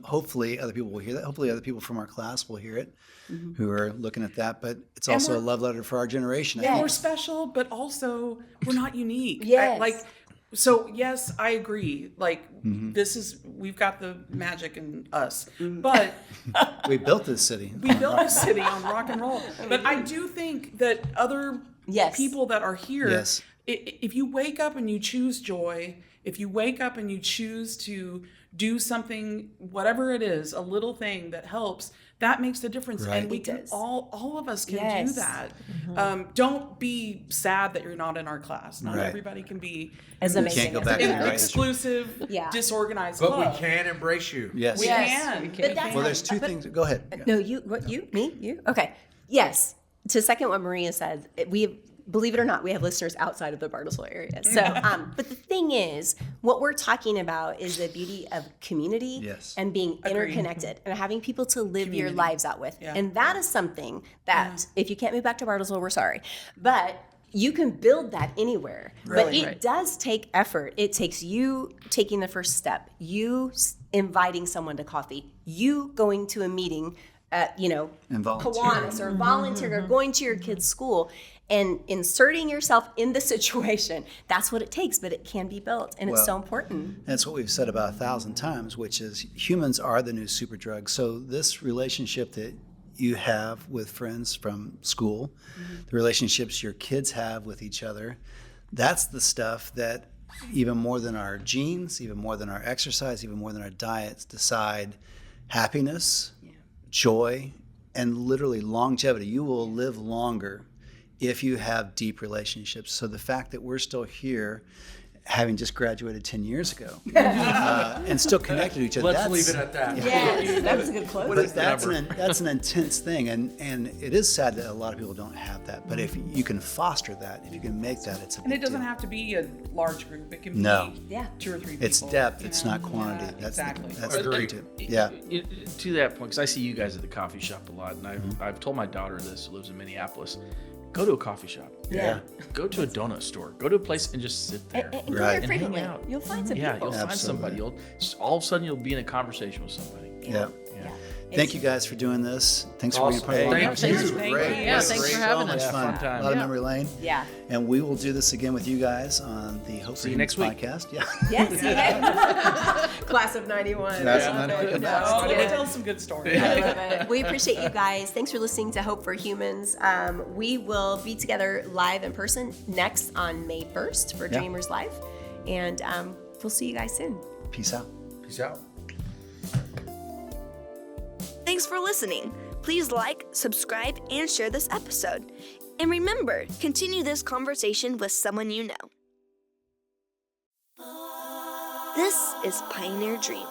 S1: hopefully other people will hear that. Hopefully other people from our class will hear it, who are looking at that. But it's also a love letter for our generation. I
S4: And
S1: think.
S4: we're special, but also we're not unique.
S3: Yes.
S4: So yes, I agree. Like we've got the magic in us, but
S1: We built this city.
S4: we built a city on rock and roll. But I do think that other people that are here,
S1: Yes.
S4: if you wake up and you choose joy, if you wake up and you choose to do something, whatever it is, a little thing that helps, that makes the difference.
S1: Right.
S4: And we
S3: It
S4: can
S3: does.
S4: all of us can
S3: Yes.
S4: do that. Don't be sad that you're not in our class. Not
S1: Right.
S4: everybody can be
S3: As
S1: We
S3: amazing
S1: can't go
S3: as
S1: back
S3: we
S1: to
S3: are.
S1: the right.
S4: exclusive,
S3: Yeah.
S4: disorganized
S6: But
S4: club.
S6: we can embrace you.
S1: Yes.
S4: We
S3: Yes.
S4: can.
S3: But that's
S1: Well, there's two things. Go ahead.
S3: No, you, me, you? Okay. Yes. To second what Maria said, believe it or not, we have listeners outside of the Bartlesville area. So, but the thing is, what we're talking about is the beauty of community
S1: Yes.
S3: and being interconnected and having people to live your lives out with. And that is something that if you can't move back to Bartlesville, we're sorry. But you can build that anywhere. But it does take effort. It takes you taking the first step, you inviting someone to coffee, you going to a meeting at,
S1: And volunteering.
S3: Kiwanis or volunteering or going to your kid's school and inserting yourself in the situation. That's what it takes, but it can be built, and it's so important.
S1: That's what we've said about 1,000 times, which is humans are the new super drug. So this relationship that you have with friends from school, the relationships your kids have with each other, that's the stuff that even more than our genes, even more than our exercise, even more than our diets decide happiness, joy, and literally longevity. You will live longer if you have deep relationships. So the fact that we're still here, having just graduated 10 years ago, and still connected to each other.
S6: Let's leave it at that.
S3: Yes, that was a good quote.
S1: But that's an intense thing, and it is sad that a lot of people don't have that. But if you can foster that, if you can make that, it's a
S4: And
S1: big
S4: it doesn't
S1: deal.
S4: have to be a large group. It can be
S1: No.
S4: 2 or 3 people.
S1: It's depth.
S4: you
S1: It's
S4: know?
S1: not quantity.
S4: Yeah,
S1: That's
S4: exactly.
S1: that's the
S6: Agreed.
S1: thing too. Yeah.
S8: To that point, because I see you guys at the coffee shop a lot, and I've told my daughter this, who lives in Minneapolis, go to a coffee shop.
S1: Yeah.
S8: Go to a donut store. Go to a place and just sit there.
S3: And
S1: Right.
S3: right.
S8: And hang out.
S3: You'll find some
S8: Yeah,
S3: people.
S8: you'll find somebody. All of a sudden, you'll be in a conversation with somebody.
S1: Yeah. Thank you guys for doing this. Thanks for being a part of the
S6: Thank
S1: podcast.
S6: you.
S1: This was
S4: Thank
S1: great.
S4: you.
S5: Yeah,
S1: This
S5: thanks
S1: was
S5: for
S1: so
S5: having
S1: much
S5: us.
S1: fun.
S8: Fun time.
S1: A lot of
S5: Yeah.
S1: memory lane.
S3: Yeah.
S1: And we will do this again with you guys on the Hope
S8: See you
S1: for
S8: next
S1: Humans
S8: week.
S1: podcast. Yeah.
S3: Yes. Yeah. Class of 91.
S1: Class of
S3: I love
S1: 91.
S3: it.
S4: Oh, let me
S3: Yeah.
S4: tell some good stories.
S3: I love it. We appreciate you guys. Thanks for listening to Hope for Humans. We will be together live in person next on May 1st for
S1: Yeah.
S3: Dreamers Live. And we'll see you guys soon.
S1: Peace out.
S6: Peace out.
S2: Thanks for listening. Please like, subscribe, and share this episode. And remember, continue this conversation with someone you know. This is Pioneer Dream.